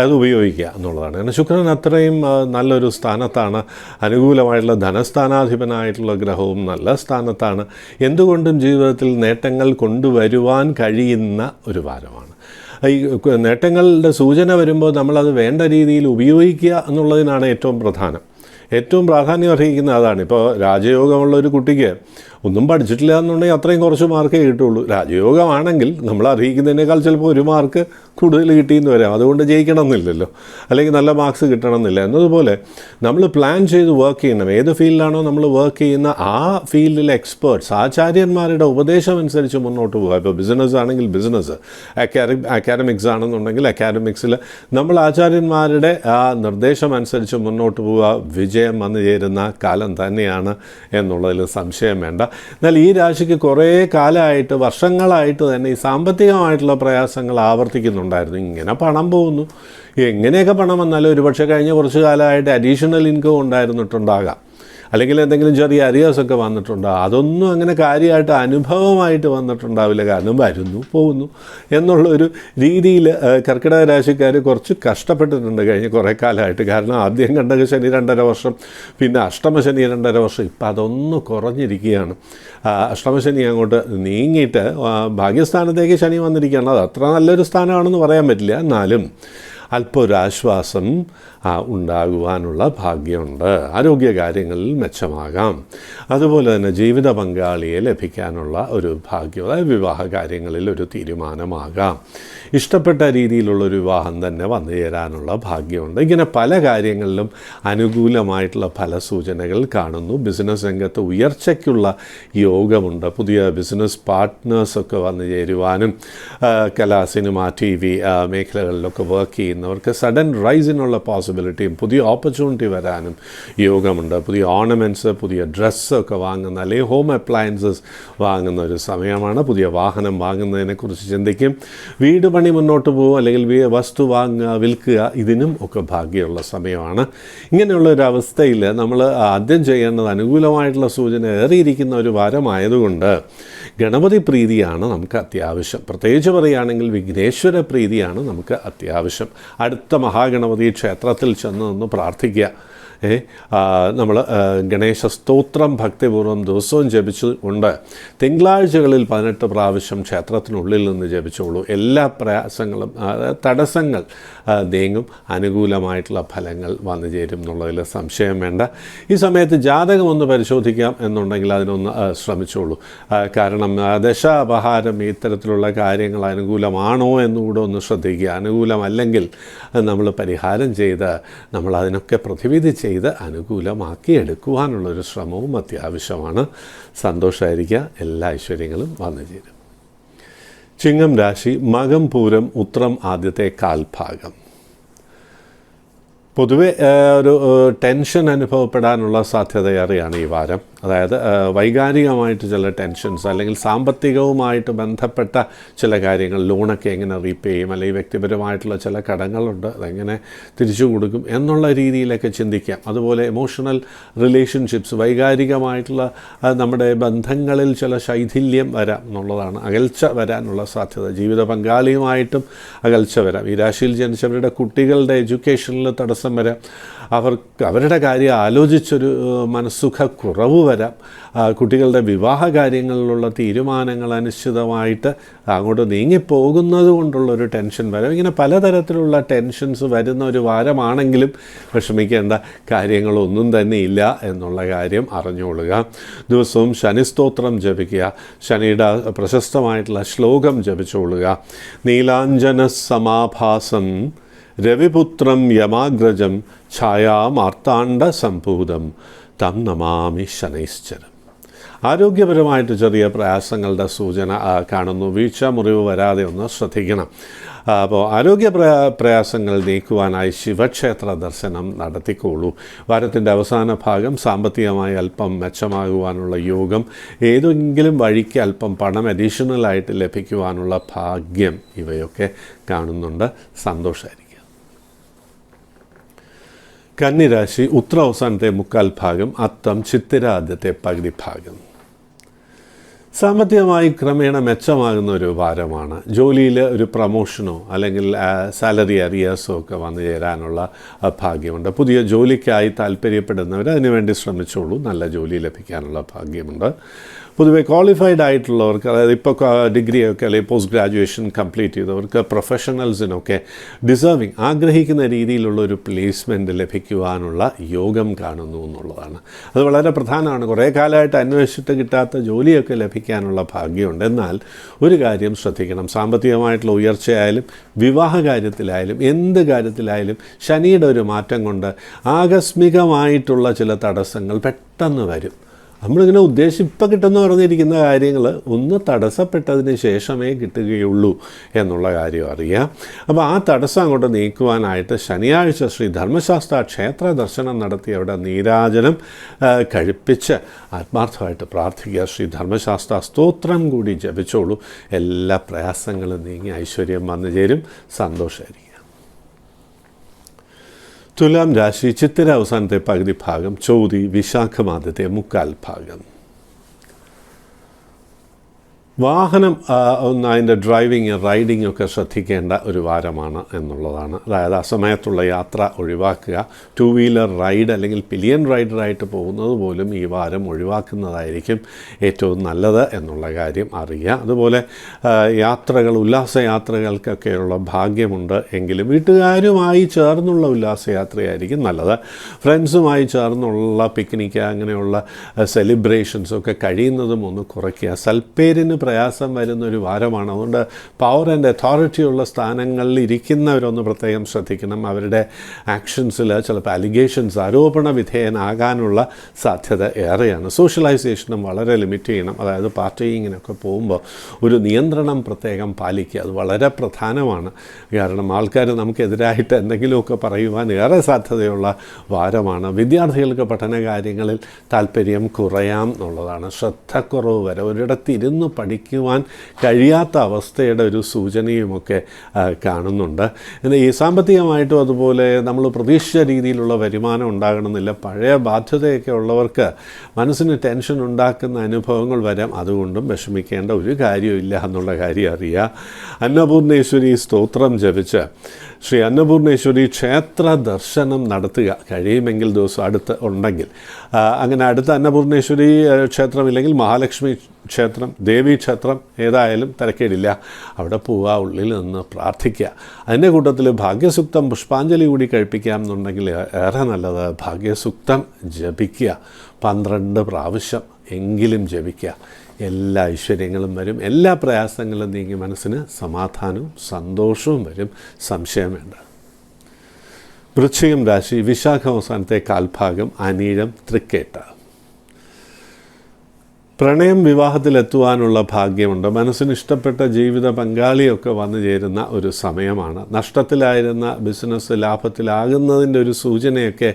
അത് ഉപയോഗിക്കുക എന്നുള്ളതാണ്. കാരണം ശുക്രൻ അത്രയും നല്ലൊരു സ്ഥാനത്താണ്, അനുകൂലമായിട്ടുള്ള ധനസ്ഥാനാധിപനായിട്ടുള്ള ഗ്രഹവും നല്ല സ്ഥാനത്താണ്. എന്തുകൊണ്ടും ജീവിതത്തിൽ നേട്ടങ്ങൾ കൊണ്ടുവരുവാൻ കഴിയുന്ന ഒരു വാരമാണ്. ഈ നേട്ടങ്ങളുടെ സൂചന വരുമ്പോൾ നമ്മളത് വേണ്ട രീതിയിൽ ഉപയോഗിക്കുക എന്നുള്ളതിനാണ് ഏറ്റവും പ്രാധാന്യം അർഹിക്കുന്ന അതാണ്. ഇപ്പോൾ രാജയോഗമുള്ള ഒരു കുട്ടിക്ക് ഒന്നും പഠിച്ചിട്ടില്ല എന്നുണ്ടെങ്കിൽ അത്രയും കുറച്ച് മാർക്കേ കിട്ടുള്ളൂ. രാജയോഗമാണെങ്കിൽ നമ്മൾ അർഹിക്കുന്നതിനേക്കാൾ ചിലപ്പോൾ 1 മാർക്ക് കൂടുതൽ കിട്ടിയെന്ന് വരാം. അതുകൊണ്ട് ജയിക്കണം എന്നില്ലല്ലോ, അല്ലെങ്കിൽ നല്ല മാർക്സ് കിട്ടണം എന്നില്ല. എന്നതുപോലെ നമ്മൾ പ്ലാൻ ചെയ്ത് വർക്ക് ചെയ്യണം. ഏത് ഫീൽഡിലാണോ നമ്മൾ വർക്ക് ചെയ്യുന്ന ആ ഫീൽഡിലെ എക്സ്പേർട്സ്, ആചാര്യന്മാരുടെ ഉപദേശം അനുസരിച്ച് മുന്നോട്ട് പോകുക. ഇപ്പോൾ ബിസിനസ് ആണെങ്കിൽ ബിസിനസ്, അക്കാഡമിക്സ് ആണെന്നുണ്ടെങ്കിൽ അക്കാഡമിക്സിൽ നമ്മൾ ആചാര്യന്മാരുടെ ആ നിർദ്ദേശം അനുസരിച്ച് മുന്നോട്ട് പോവുക. വിജയം വന്നു ചേരുന്ന കാലം തന്നെയാണ് എന്നുള്ളതിൽ സംശയം വേണ്ട. എന്നാൽ ഈ രാശിക്ക് കുറേ കാലമായിട്ട്, വർഷങ്ങളായിട്ട് തന്നെ ഈ സാമ്പത്തികമായിട്ടുള്ള പ്രയാസങ്ങൾ ആവർത്തിക്കുന്നുണ്ടായിരുന്നു. ഇങ്ങനെ പണം പോകുന്നു, എങ്ങനെയൊക്കെ പണം വന്നാലും ഒരുപക്ഷെ കഴിഞ്ഞ കുറച്ച് കാലമായിട്ട് അഡീഷണൽ ഇൻകം ഉണ്ടായിരുന്നിട്ടുണ്ടാകാം, അല്ലെങ്കിൽ എന്തെങ്കിലും ചെറിയ അരിയാസൊക്കെ വന്നിട്ടുണ്ടാകും. അതൊന്നും അങ്ങനെ കാര്യമായിട്ട് അനുഭവമായിട്ട് വന്നിട്ടുണ്ടാവില്ല. കാരണം വരുന്നു പോകുന്നു എന്നുള്ളൊരു രീതിയിൽ കർക്കിടക രാശിക്കാർ കുറച്ച് കഷ്ടപ്പെട്ടിട്ടുണ്ട് കഴിഞ്ഞ കുറേ കാലമായിട്ട്. കാരണം ആദ്യം കണ്ടകശനി 2.5 വർഷം, പിന്നെ അഷ്ടമശനി 2.5 വർഷം. ഇപ്പം അതൊന്ന് കുറഞ്ഞിരിക്കുകയാണ്. അഷ്ടമശനി അങ്ങോട്ട് നീങ്ങിയിട്ട് ഭാഗ്യസ്ഥാനത്തേക്ക് ശനി വന്നിരിക്കുകയാണ്. അത് അത്ര നല്ലൊരു സ്ഥാനമാണെന്ന് പറയാൻ പറ്റില്ല, എന്നാലും അല്പം ഒരു ആശ്വാസം ഉണ്ടാകുവാനുള്ള ഭാഗ്യമുണ്ട്. ആരോഗ്യകാര്യങ്ങളിൽ മെച്ചമാകാം. അതുപോലെ തന്നെ ജീവിത പങ്കാളിയെ ലഭിക്കാനുള്ള ഒരു ഭാഗ്യം, അതായത് വിവാഹ കാര്യങ്ങളിൽ ഒരു തീരുമാനമാകാം. ഇഷ്ടപ്പെട്ട രീതിയിലുള്ളൊരു വിവാഹം തന്നെ വന്നു ചേരാനുള്ള ഭാഗ്യമുണ്ട്. ഇങ്ങനെ പല കാര്യങ്ങളിലും അനുകൂലമായിട്ടുള്ള ഫലസൂചനകൾ കാണുന്നു. ബിസിനസ് രംഗത്ത് ഉയർച്ചയ്ക്കുള്ള യോഗമുണ്ട്. പുതിയ ബിസിനസ് പാർട്ട്നേഴ്സൊക്കെ വന്നു ചേരുവാനും, കലാ, സിനിമ, TV മേഖലകളിലൊക്കെ വർക്ക് ചെയ്യുന്നവർക്ക് സഡൻ റൈസിനുള്ള പോസിബിലിറ്റിയും പുതിയ ഓപ്പർച്യൂണിറ്റി വരാനും യോഗമുണ്ട്. പുതിയ ഓർണമെൻറ്റ്സ്, പുതിയ ഡ്രസ്സൊക്കെ വാങ്ങുന്ന, അല്ലെങ്കിൽ ഹോം അപ്ലയൻസസ് വാങ്ങുന്ന ഒരു സമയമാണ്. പുതിയ വാഹനം വാങ്ങുന്നതിനെക്കുറിച്ച് ചിന്തിക്കും. വീട് പണി മുന്നോട്ട് പോകും, അല്ലെങ്കിൽ വസ്തു വാങ്ങുക, വിൽക്കുക, ഇതിനും ഒക്കെ ഭാഗ്യമുള്ള സമയമാണ്. ഇങ്ങനെയുള്ളൊരവസ്ഥയിൽ നമ്മൾ ആദ്യം ചെയ്യേണ്ടത്, അനുകൂലമായിട്ടുള്ള സൂചന ഏറിയിരിക്കുന്ന ഒരു വാരമായതുകൊണ്ട് ഗണപതി പ്രീതിയാണ് നമുക്ക് അത്യാവശ്യം. പ്രത്യേകിച്ച് പറയുകയാണെങ്കിൽ വിഘ്നേശ്വര പ്രീതിയാണ് നമുക്ക് അത്യാവശ്യം. അടുത്ത മഹാഗണപതി ക്ഷേത്രത്തിൽ ചെന്ന് നിന്ന് പ്രാർത്ഥിക്കുക. നമ്മൾ ഗണേശ സ്തോത്രം ഭക്തിപൂർവ്വം ദിവസവും ജപിച്ചുകൊണ്ട് തിങ്കളാഴ്ചകളിൽ 18 പ്രാവശ്യം ക്ഷേത്രത്തിനുള്ളിൽ നിന്ന് ജപിച്ചോളൂ. എല്ലാ പ്രയാസങ്ങളും, തടസ്സങ്ങൾ നീങ്ങും. അനുകൂലമായിട്ടുള്ള ഫലങ്ങൾ വന്നു ചേരും എന്നുള്ളതിൽ സംശയം വേണ്ട. ഈ സമയത്ത് ജാതകം ഒന്ന് പരിശോധിക്കാം എന്നുണ്ടെങ്കിൽ അതിനൊന്ന് ശ്രമിച്ചോളൂ. കാരണം ദശാപഹാരം ഇത്തരത്തിലുള്ള കാര്യങ്ങൾ അനുകൂലമാണോ എന്നുകൂടെ ഒന്ന് ശ്രദ്ധിക്കുക. അനുകൂലമല്ലെങ്കിൽ നമ്മൾ പരിഹാരം ചെയ്ത് നമ്മൾ അതിനൊക്കെ പ്രതിവിധി ചെയ്ത് അനുകൂലമാക്കി എടുക്കുവാനുള്ളൊരു ശ്രമവും അത്യാവശ്യമാണ്. സന്തോഷമായിരിക്കുക. എല്ലാ ഐശ്വര്യങ്ങളും വന്നു ചേരും. ചിങ്ങം രാശി, മകം, പൂരം, ഉത്രം ആദ്യത്തെ കാൽഭാഗം. പൊതുവെ ഒരു ടെൻഷൻ അനുഭവപ്പെടാനുള്ള സാധ്യതയേറെയാണ് ഈ വാരം. അതായത് വൈകാരികമായിട്ട് ചില ടെൻഷൻസ്, അല്ലെങ്കിൽ സാമ്പത്തികവുമായിട്ട് ബന്ധപ്പെട്ട ചില കാര്യങ്ങൾ, ലോണൊക്കെ എങ്ങനെ റീപേ ചെയ്യും, അല്ലെങ്കിൽ വ്യക്തിപരമായിട്ടുള്ള ചില കടങ്ങളുണ്ട്, അതെങ്ങനെ തിരിച്ചു കൊടുക്കും എന്നുള്ള രീതിയിലൊക്കെ ചിന്തിക്കാം. അതുപോലെ എമോഷണൽ റിലേഷൻഷിപ്സ്, വൈകാരികമായിട്ടുള്ള നമ്മുടെ ബന്ധങ്ങളിൽ ചില ശൈഥില്യം വരാം എന്നുള്ളതാണ്. അകൽച്ച വരാനുള്ള സാധ്യത, ജീവിത പങ്കാളിയുമായിട്ടും അകൽച്ച വരാം. ഈ രാശിയിൽ ജനിച്ചവരുടെ കുട്ടികളുടെ എഡ്യൂക്കേഷനിൽ തടസ്സം വരാം. അവരുടെ കാര്യം ആലോചിച്ചൊരു മനസ്സുഖക്കുറവ് വരാം. കുട്ടികളുടെ വിവാഹ കാര്യങ്ങളിലുള്ള തീരുമാനങ്ങൾ അനിശ്ചിതമായിട്ട് അങ്ങോട്ട് നീങ്ങിപ്പോകുന്നത് കൊണ്ടുള്ളൊരു ടെൻഷൻ വരാം. ഇങ്ങനെ പലതരത്തിലുള്ള ടെൻഷൻസ് വരുന്ന ഒരു വാരമാണെങ്കിലും വിഷമിക്കേണ്ട കാര്യങ്ങളൊന്നും തന്നെ ഇല്ല എന്നുള്ള കാര്യം അറിഞ്ഞുകൊള്ളുക. ദിവസവും ശനിസ്തോത്രം ജപിക്കുക. ശനിയുടെ പ്രശസ്തമായിട്ടുള്ള ശ്ലോകം ജപിച്ചുകൊള്ളുക. നീലാഞ്ജന സമാഭാസം രവിപുത്രം യമാഗ്രജം ഛായാമാർത്താണ്ഡ സംഭൂതം തം നമാമി ശനൈശ്ചരം. ആരോഗ്യപരമായിട്ട് ചെറിയ പ്രയാസങ്ങളുടെ സൂചന കാണുന്നു. വീഴ്ച, മുറിവ് വരാതെ ഒന്ന് ശ്രദ്ധിക്കണം. അപ്പോൾ ആരോഗ്യ പ്രയാസങ്ങൾ നീക്കുവാനായി ശിവക്ഷേത്ര ദർശനം നടത്തിക്കോളൂ. വാരത്തിൻ്റെ അവസാന ഭാഗം സാമ്പത്തികമായി അല്പം മെച്ചമാകുവാനുള്ള യോഗം, ഏതെങ്കിലും വഴിക്ക് അല്പം പണം അഡീഷണലായിട്ട് ലഭിക്കുവാനുള്ള ഭാഗ്യം, ഇവയൊക്കെ കാണുന്നുണ്ട്. സന്തോഷമായിരിക്കും. കന്നിരാശി ഉത്തര അവസാനത്തെ മുക്കാൽ ഭാഗം, അത്തം ചിത്തിര ആദ്യത്തെ പകുതി ഭാഗം. സാമ്പത്തികമായി ക്രമേണ മെച്ചമാകുന്ന ഒരു വാരമാണ്. ജോലിയിൽ ഒരു പ്രമോഷനോ അല്ലെങ്കിൽ സാലറി അരിയേഴ്സോ ഒക്കെ വന്നു ചേരാനുള്ള ഭാഗ്യമുണ്ട്. പുതിയ ജോലിക്കായി താല്പര്യപ്പെടുന്നവർ അതിനുവേണ്ടി ശ്രമിച്ചോളൂ, നല്ല ജോലി ലഭിക്കാനുള്ള ഭാഗ്യമുണ്ട്. പൊതുവെ ക്വാളിഫൈഡ് ആയിട്ടുള്ളവർക്ക്, അതായത് ഇപ്പോൾ ഡിഗ്രിയൊക്കെ അല്ലെങ്കിൽ പോസ്റ്റ് ഗ്രാജുവേഷൻ കംപ്ലീറ്റ് ചെയ്തവർക്ക്, പ്രൊഫഷണൽസിനൊക്കെ ഡിസേർവിങ് ആഗ്രഹിക്കുന്ന രീതിയിലുള്ള ഒരു പ്ലേസ്മെൻറ്റ് ലഭിക്കുവാനുള്ള യോഗം കാണുന്നു എന്നുള്ളതാണ്. അത് വളരെ പ്രധാനമാണ്. കുറേ കാലമായിട്ട് അന്വേഷിച്ചിട്ട് കിട്ടാത്ത ജോലിയൊക്കെ ലഭിക്കാനുള്ള ഭാഗ്യമുണ്ട്. എന്നാൽ ഒരു കാര്യം ശ്രദ്ധിക്കണം, സാമ്പത്തികമായിട്ടുള്ള ഉയർച്ചയായാലും വിവാഹ കാര്യത്തിലായാലും എന്ത് കാര്യത്തിലായാലും ശനിയുടെ ഒരു മാറ്റം കൊണ്ട് ആകസ്മികമായിട്ടുള്ള ചില തടസ്സങ്ങൾ പെട്ടെന്ന് വരും. നമ്മളിങ്ങനെ ഇപ്പം കിട്ടുമെന്ന് പറഞ്ഞിരിക്കുന്ന കാര്യങ്ങൾ ഒന്ന് തടസ്സപ്പെട്ടതിന് ശേഷമേ കിട്ടുകയുള്ളൂ എന്നുള്ള കാര്യം അറിയാം. അപ്പോൾ ആ തടസ്സം അങ്ങോട്ട് നീക്കുവാനായിട്ട് ശനിയാഴ്ച ശ്രീ ധർമ്മശാസ്ത്ര ക്ഷേത്ര ദർശനം നടത്തി അവിടെ നീരാജനം കഴിപ്പിച്ച് ആത്മാർത്ഥമായിട്ട് പ്രാർത്ഥിക്കുക. ശ്രീ ധർമ്മശാസ്ത്ര സ്തോത്രം കൂടി ജപിച്ചോളൂ. എല്ലാ പ്രയാസങ്ങളും നീങ്ങി ഐശ്വര്യം വന്നു ചേരും, സന്തോഷമായിരിക്കും. തുലാം രാശി ചിത്തിര അവസാനത്തെ പകുതി ഭാഗം, ചോതി വിശാഖം ആദ്യത്തെ മുക്കാൽ ഭാഗം. വാഹനം അതിൻ്റെ ഡ്രൈവിങ് റൈഡിംഗ് ഒക്കെ ശ്രദ്ധിക്കേണ്ട ഒരു വാരമാണ് എന്നുള്ളതാണ്. അതായത് അസമയത്തുള്ള യാത്ര ഒഴിവാക്കുക. 2 വീലർ റൈഡ് അല്ലെങ്കിൽ പിലിയൻ റൈഡറായിട്ട് പോകുന്നത് പോലും ഈ വാരം ഒഴിവാക്കുന്നതായിരിക്കും ഏറ്റവും നല്ലത് എന്നുള്ള കാര്യം അറിയുക. അതുപോലെ യാത്രകൾ, ഉല്ലാസയാത്രകൾക്കൊക്കെയുള്ള ഭാഗ്യമുണ്ട് എങ്കിലും വീട്ടുകാരുമായി ചേർന്നുള്ള ഉല്ലാസയാത്രയായിരിക്കും നല്ലത്. ഫ്രണ്ട്സുമായി ചേർന്നുള്ള പിക്നിക്ക്, അങ്ങനെയുള്ള സെലിബ്രേഷൻസൊക്കെ കഴിയുന്നതും ഒന്ന് കുറയ്ക്കുക. സൽപ്പേരിന് പ്രയാസം വരുന്നൊരു വാരമാണ്. അതുകൊണ്ട് പവർ ആൻഡ് അതോറിറ്റി ഉള്ള സ്ഥാനങ്ങളിൽ ഇരിക്കുന്നവരൊന്ന് പ്രത്യേകം ശ്രദ്ധിക്കണം. അവരുടെ ആക്ഷൻസിൽ ചിലപ്പോൾ അലിഗേഷൻസ്, ആരോപണ വിധേയനാകാനുള്ള സാധ്യത ഏറെയാണ്. സോഷ്യലൈസേഷനും വളരെ ലിമിറ്റ് ചെയ്യണം. അതായത് പാർട്ടിയിങ്ങിനൊക്കെ പോകുമ്പോൾ ഒരു നിയന്ത്രണം പ്രത്യേകം പാലിക്കുക, അത് വളരെ പ്രധാനമാണ്. കാരണം ആൾക്കാർ നമുക്കെതിരായിട്ട് എന്തെങ്കിലുമൊക്കെ പറയുവാൻ ഏറെ സാധ്യതയുള്ള വാരമാണ്. വിദ്യാർത്ഥികൾക്ക് പഠന കാര്യങ്ങളിൽ താല്പര്യം കുറയാം എന്നുള്ളതാണ്. ശ്രദ്ധക്കുറവ് വരെ, ഒരിടത്തിരുന്ന് പഠിക്കുവാൻ കഴിയാത്ത അവസ്ഥയുടെ ഒരു സൂചനയുമൊക്കെ കാണുന്നുണ്ട്. എന്നാൽ ഈ സാമ്പത്തികമായിട്ടും അതുപോലെ നമ്മൾ പ്രതീക്ഷിച്ച രീതിയിലുള്ള വരുമാനം ഉണ്ടാകണമെന്നില്ല. പഴയ ബാധ്യതയൊക്കെ ഉള്ളവർക്ക് മനസ്സിന് ടെൻഷൻ ഉണ്ടാക്കുന്ന അനുഭവങ്ങൾ വരാം. അതുകൊണ്ടും വിഷമിക്കേണ്ട ഒരു കാര്യമില്ല എന്നുള്ള കാര്യം അറിയുക. അന്നപൂർണേശ്വരി സ്തോത്രം ജപിച്ച് ശ്രീ അന്നപൂർണേശ്വരി ക്ഷേത്ര ദർശനം നടത്തുക. കഴിയുമെങ്കിൽ ദിവസം അടുത്ത് ഉണ്ടെങ്കിൽ. അങ്ങനെ അടുത്ത അന്നപൂർണേശ്വരി ക്ഷേത്രമില്ലെങ്കിൽ മഹാലക്ഷ്മി ക്ഷേത്രം, ദേവീ ക്ഷേത്രം ഏതായാലും തിരക്കേടില്ല, അവിടെ പോവുക, ഉള്ളിൽ നിന്ന് പ്രാർത്ഥിക്കുക. അതിൻ്റെ കൂട്ടത്തിൽ ഭാഗ്യസൂക്തം പുഷ്പാഞ്ജലി കൂടി കഴിപ്പിക്കാം എന്നുണ്ടെങ്കിൽ ഏറെ നല്ലത്. ഭാഗ്യസൂക്തം ജപിക്കുക, 12 പ്രാവശ്യം എങ്കിലും ജപിക്കുക. എല്ലാ ഐശ്വര്യങ്ങളും വരും, എല്ലാ പ്രയാസങ്ങളും നീങ്ങി മനസ്സിന് സമാധാനവും സന്തോഷവും വരും, സംശയം വേണ്ട. വൃശ്ചികം രാശി വിശാഖം അവസാനത്തെ കാൽഭാഗം, അനീഴം തൃക്കേട്ട. പ്രണയം വിവാഹത്തിലെത്തുവാനുള്ള ഭാഗ്യമുണ്ട്. മനസ്സിന് ഇഷ്ടപ്പെട്ട ജീവിത പങ്കാളിയൊക്കെ വന്നു ചേരുന്ന ഒരു സമയമാണ്. നഷ്ടത്തിലായിരുന്ന ബിസിനസ് ലാഭത്തിലാകുന്നതിൻ്റെ ഒരു സൂചനയൊക്കെ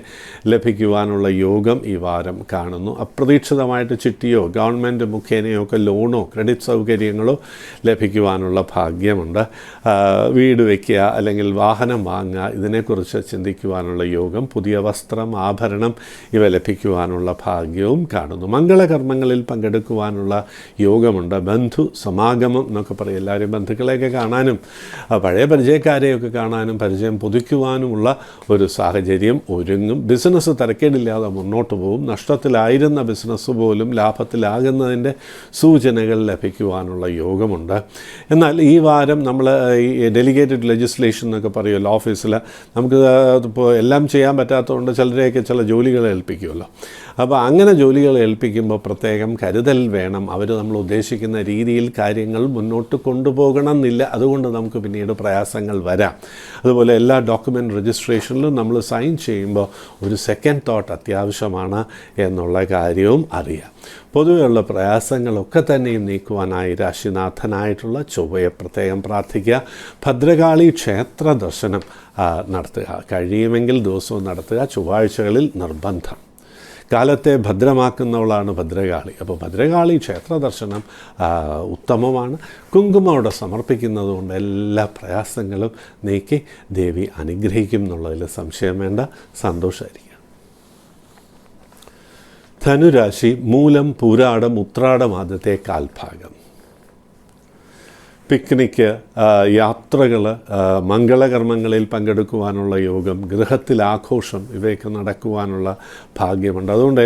ലഭിക്കുവാനുള്ള യോഗം ഈ വാരം കാണുന്നു. അപ്രതീക്ഷിതമായിട്ട് ചിട്ടിയോ ഗവൺമെൻറ് മുഖേനയോ ഒക്കെ ലോണോ ക്രെഡിറ്റ് സൗകര്യങ്ങളോ ലഭിക്കുവാനുള്ള ഭാഗ്യമുണ്ട്. വീട് വയ്ക്കുക അല്ലെങ്കിൽ വാഹനം വാങ്ങുക, ഇതിനെക്കുറിച്ച് ചിന്തിക്കുവാനുള്ള യോഗം. പുതിയ വസ്ത്രം, ആഭരണം ഇവ ലഭിക്കുവാനുള്ള ഭാഗ്യവും കാണുന്നു. മംഗളകർമ്മങ്ങളിൽ എടുക്കുവാനുള്ള യോഗമുണ്ട്. ബന്ധു സമാഗമം എന്നൊക്കെ പറയും. എല്ലാവരും ബന്ധുക്കളെയൊക്കെ കാണാനും പഴയ പരിചയക്കാരെയൊക്കെ കാണാനും പരിചയം പുതുക്കുവാനുമുള്ള ഒരു സാഹചര്യം ഒരുങ്ങും. ബിസിനസ് തിരക്കേടില്ലാതെ മുന്നോട്ട് പോകും. നഷ്ടത്തിലായിരുന്ന ബിസിനസ് പോലും ലാഭത്തിലാകുന്നതിൻ്റെ സൂചനകൾ ലഭിക്കുവാനുള്ള യോഗമുണ്ട്. എന്നാൽ ഈ വാരം നമ്മൾ ഈ ഡെലിഗേറ്റഡ് ലെജിസ്ലേഷൻ എന്നൊക്കെ പറയുമല്ലോ, ഓഫീസിൽ നമുക്ക് ഇപ്പോൾ എല്ലാം ചെയ്യാൻ പറ്റാത്തതുകൊണ്ട് ചിലരെയൊക്കെ ചില ജോലികൾ ഏൽപ്പിക്കുമല്ലോ. അപ്പോൾ അങ്ങനെ ജോലികൾ ഏൽപ്പിക്കുമ്പോൾ പ്രത്യേകം കരുതൽ വേണം. അവർ നമ്മൾ ഉദ്ദേശിക്കുന്ന രീതിയിൽ കാര്യങ്ങൾ മുന്നോട്ട് കൊണ്ടുപോകണം എന്നില്ല. അതുകൊണ്ട് നമുക്ക് പിന്നീട് പ്രയാസങ്ങൾ വരാം. അതുപോലെ എല്ലാ ഡോക്യുമെൻ്റ് രജിസ്ട്രേഷനിലും നമ്മൾ സൈൻ ചെയ്യുമ്പോൾ ഒരു സെക്കൻഡ് തോട്ട് അത്യാവശ്യമാണ് എന്നുള്ള കാര്യവും അറിയാം. പൊതുവെയുള്ള പ്രയാസങ്ങളൊക്കെ തന്നെയും നീക്കുവാനായി രാശിനാഥനായിട്ടുള്ള ചൊവ്വയെ പ്രത്യേകം പ്രാർത്ഥിക്കുക. ഭദ്രകാളി ക്ഷേത്ര ദർശനം നടത്തുക. കഴിയുമെങ്കിൽ ദിവസവും നടത്തുക. ചൊവ്വാഴ്ചകളിൽ നിർബന്ധം. കാലത്തെ ഭദ്രമാക്കുന്നവളാണ് ഭദ്രകാളി. അപ്പോൾ ഭദ്രകാളി ക്ഷേത്ര ദർശനം ഉത്തമമാണ്. കുങ്കുമം അവിടെ സമർപ്പിക്കുന്നത് കൊണ്ട് എല്ലാ പ്രയാസങ്ങളും നീക്കി ദേവി അനുഗ്രഹിക്കും എന്നുള്ളതിൽ സംശയം വേണ്ട. സന്തോഷമായിരിക്കും. ധനുരാശി മൂലം, പൂരാടം, ഉത്രാടം ആദ്യത്തെ കാൽഭാഗം. പിക്നിക്ക്, യാത്രകൾ, മംഗളകർമ്മങ്ങളിൽ പങ്കെടുക്കുവാനുള്ള യോഗം, ഗൃഹത്തിൽ ആഘോഷം, ഇവയൊക്കെ നടക്കുവാനുള്ള ഭാഗ്യമുണ്ട്. അതുകൊണ്ട്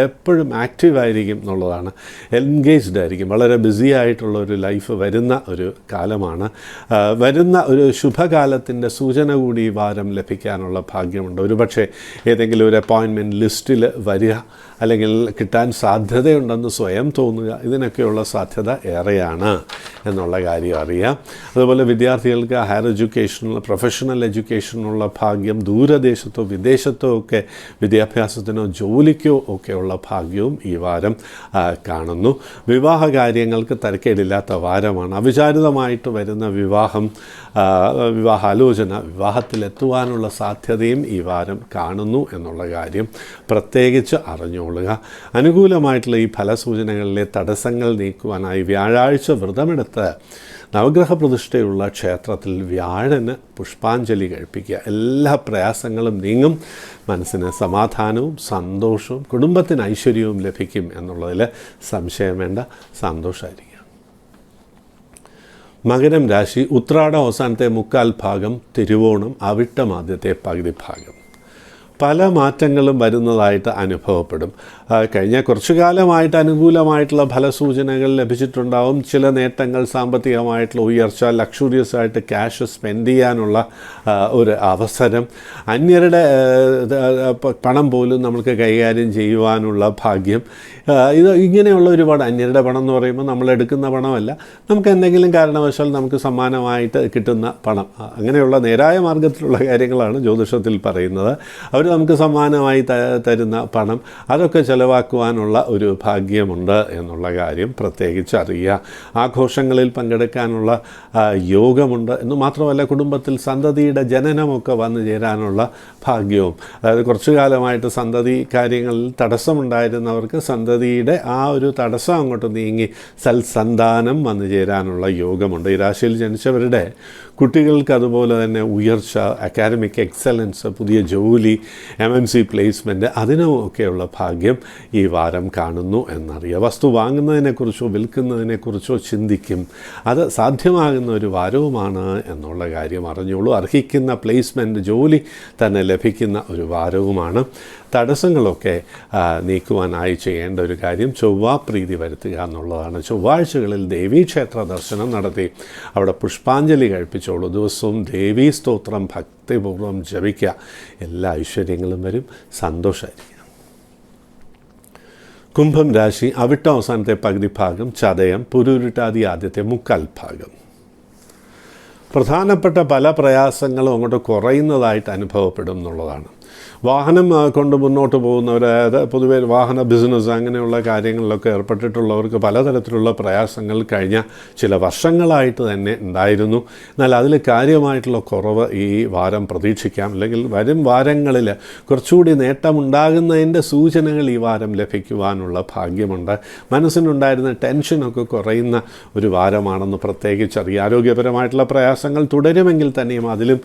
എപ്പോഴും ആക്റ്റീവായിരിക്കും എന്നുള്ളതാണ്. എൻഗേജ്ഡ് ആയിരിക്കും. വളരെ ബിസി ആയിട്ടുള്ള ഒരു ലൈഫ് വരുന്ന ഒരു കാലമാണ്. വരുന്ന ഒരു ശുഭകാലത്തിൻ്റെ സൂചന കൂടി ഈ വാരം ലഭിക്കാനുള്ള ഭാഗ്യമുണ്ട്. ഒരുപക്ഷെ ഏതെങ്കിലും ഒരു അപ്പോയിൻമെൻറ്റ് ലിസ്റ്റിൽ വരിക, അല്ലെങ്കിൽ കിട്ടാൻ സാധ്യതയുണ്ടെന്ന് സ്വയം തോന്നുക, ഇതിനൊക്കെയുള്ള സാധ്യത ഏറെയാണ് എന്നുള്ള കാര്യം അറിയാം. അതുപോലെ വിദ്യാർത്ഥികൾക്ക് ഹയർ എഡ്യൂക്കേഷനുള്ള, പ്രൊഫഷണൽ എഡ്യൂക്കേഷനുള്ള ഭാഗ്യം, ദൂരദേശത്തോ വിദേശത്തോ ഒക്കെ വിദ്യാഭ്യാസത്തിനോ ജോലിക്കോ ഒക്കെയുള്ള ഭാഗ്യവും ഈ വാരം കാണുന്നു. വിവാഹ കാര്യങ്ങൾക്ക് തരക്കേടില്ലാത്ത വാരമാണ്. അവിചാരിതമായിട്ട് വരുന്ന വിവാഹാലോചന, വിവാഹത്തിലെത്തുവാനുള്ള സാധ്യതയും ഈ വാരം കാണുന്നു എന്നുള്ള കാര്യം പ്രത്യേകിച്ച് അറിഞ്ഞുകൊള്ളുക. അനുകൂലമായിട്ടുള്ള ഈ ഫലസൂചനകളിലെ തടസ്സങ്ങൾ നീക്കുവാനായി വ്യാഴാഴ്ച വ്രതമെടുത്ത് നവഗ്രഹ പ്രതിഷ്ഠയുള്ള ക്ഷേത്രത്തിൽ വ്യാഴന് പുഷ്പാഞ്ജലി കഴിപ്പിക്കുക. എല്ലാ പ്രയാസങ്ങളും നീങ്ങും. മനസ്സിന് സമാധാനവും സന്തോഷവും കുടുംബത്തിന് ഐശ്വര്യവും ലഭിക്കും എന്നുള്ളതിൽ സംശയം വേണ്ട. സന്തോഷമായിരിക്കും. മകരം രാശി ഉത്രാടം അവസാനത്തെ മുക്കാൽ ഭാഗം, തിരുവോണം അവിട്ടം ആദ്യത്തെ പകുതി ഭാഗം. പല മാറ്റങ്ങളും വരുന്നതായിട്ട് അനുഭവപ്പെടും. കഴിഞ്ഞ കുറച്ചു കാലമായിട്ട് അനുകൂലമായിട്ടുള്ള ഫലസൂചനകൾ ലഭിച്ചിട്ടുണ്ടാവും. ചില നേട്ടങ്ങൾ, സാമ്പത്തികമായിട്ടുള്ള ഉയർച്ച, ലക്ഷൂറിയസ് ആയിട്ട് ക്യാഷ് സ്പെൻഡ് ചെയ്യാനുള്ള ഒരു അവസരം, അന്യരുടെ പണം പോലും നമുക്ക് കൈകാര്യം ചെയ്യുവാനുള്ള ഭാഗ്യം, ഇങ്ങനെയുള്ള ഒരുപാട്. അന്യരുടെ പണം എന്ന് പറയുമ്പോൾ നമ്മൾ എടുക്കുന്ന പണമല്ല, നമുക്ക് എന്തെങ്കിലും കാരണവശാൽ നമുക്ക് സമ്മാനമായിട്ട് കിട്ടുന്ന പണം, അങ്ങനെയുള്ള നേരായ മാർഗത്തിലുള്ള കാര്യങ്ങളാണ് ജ്യോതിഷത്തിൽ പറയുന്നത്. അവർ നമുക്ക് സമ്മാനമായി തരുന്ന പണം, അതൊക്കെ ചെലവാക്കുവാനുള്ള ഒരു ഭാഗ്യമുണ്ട് എന്നുള്ള കാര്യം പ്രത്യേകിച്ച് അറിയുക. ആഘോഷങ്ങളിൽ പങ്കെടുക്കാനുള്ള യോഗമുണ്ട് എന്ന് മാത്രമല്ല, കുടുംബത്തിൽ സന്തതിയുടെ ജനനമൊക്കെ വന്നു ചേരാനുള്ള ഭാഗ്യവും. അതായത് കുറച്ചു കാലമായിട്ട് സന്തതി കാര്യങ്ങളിൽ തടസ്സമുണ്ടായിരുന്നവർക്ക് സന്തതിയുടെ ആ ഒരു തടസ്സം അങ്ങോട്ട് നീങ്ങി സൽസന്താനം വന്നു ചേരാനുള്ള യോഗമുണ്ട്. ഈ രാശിയിൽ ജനിച്ചവരുടെ കുട്ടികൾക്ക് അതുപോലെ തന്നെ ഉയർച്ച, അക്കാഡമിക് എക്സലൻസ്, പുതിയ ജോലി, MNC പ്ലേസ്മെൻറ്റ്, അതിനുമൊക്കെയുള്ള ഭാഗ്യം ഈ വാരം കാണുന്നു എന്നറിയാം. വസ്തു വാങ്ങുന്നതിനെക്കുറിച്ചോ വിൽക്കുന്നതിനെക്കുറിച്ചോ ചിന്തിക്കും. അത് സാധ്യമാകുന്ന ഒരു വാരവുമാണ് എന്നുള്ള കാര്യം അറിഞ്ഞോളൂ. അർഹിക്കുന്ന പ്ലേസ്മെൻറ്റ്, ജോലി തന്നെ ലഭിക്കുന്ന ഒരു വാരവുമാണ്. തടസ്സങ്ങളൊക്കെ നീക്കുവാനായി ചെയ്യേണ്ട ഒരു കാര്യം ചൊവ്വാപ്രീതി വരുത്തുക എന്നുള്ളതാണ്. ചൊവ്വാഴ്ചകളിൽ ദേവീക്ഷേത്ര ദർശനം നടത്തി അവിടെ പുഷ്പാഞ്ജലി കഴിപ്പിച്ചോളൂ. ദിവസവും ദേവീ സ്തോത്രം ഭക്തിപൂർവ്വം ജപിക്കുക. എല്ലാ ഐശ്വര്യങ്ങളും വരും. സന്തോഷമായിരിക്കും. കുംഭം രാശി അവിട്ടം അവസാനത്തെ പകുതി ഭാഗം, ചതയം പുരുരുട്ടാതി ആദ്യത്തെ മുക്കാൽ ഭാഗം. പ്രധാനപ്പെട്ട പല പ്രയാസങ്ങളും അങ്ങോട്ട് കുറയുന്നതായിട്ട് അനുഭവപ്പെടും എന്നുള്ളതാണ്. വാഹനം കൊണ്ട് മുന്നോട്ട് പോകുന്നവർ, അതായത് പൊതുവേ വാഹന ബിസിനസ് അങ്ങനെയുള്ള കാര്യങ്ങളിലൊക്കെ ഏർപ്പെട്ടിട്ടുള്ളവർക്ക് പലതരത്തിലുള്ള പ്രയാസങ്ങൾ കഴിഞ്ഞ ചില വർഷങ്ങളായിട്ട് തന്നെ ഉണ്ടായിരുന്നു. എന്നാൽ അതിൽ കാര്യമായിട്ടുള്ള കുറവ് ഈ വാരം പ്രതീക്ഷിക്കാം. അല്ലെങ്കിൽ വരും വാരങ്ങളിൽ കുറച്ചുകൂടി നേട്ടമുണ്ടാകുന്നതിൻ്റെ സൂചനകൾ ഈ വാരം ലഭിക്കുവാനുള്ള ഭാഗ്യമുണ്ട്. മനസ്സിനുണ്ടായിരുന്ന ടെൻഷനൊക്കെ കുറയുന്ന ഒരു വാരമാണെന്ന് പ്രത്യേകിച്ചറിയാം. ആരോഗ്യപരമായിട്ടുള്ള പ്രയാസങ്ങൾ തുടരുമെങ്കിൽ തന്നെയും അതിലും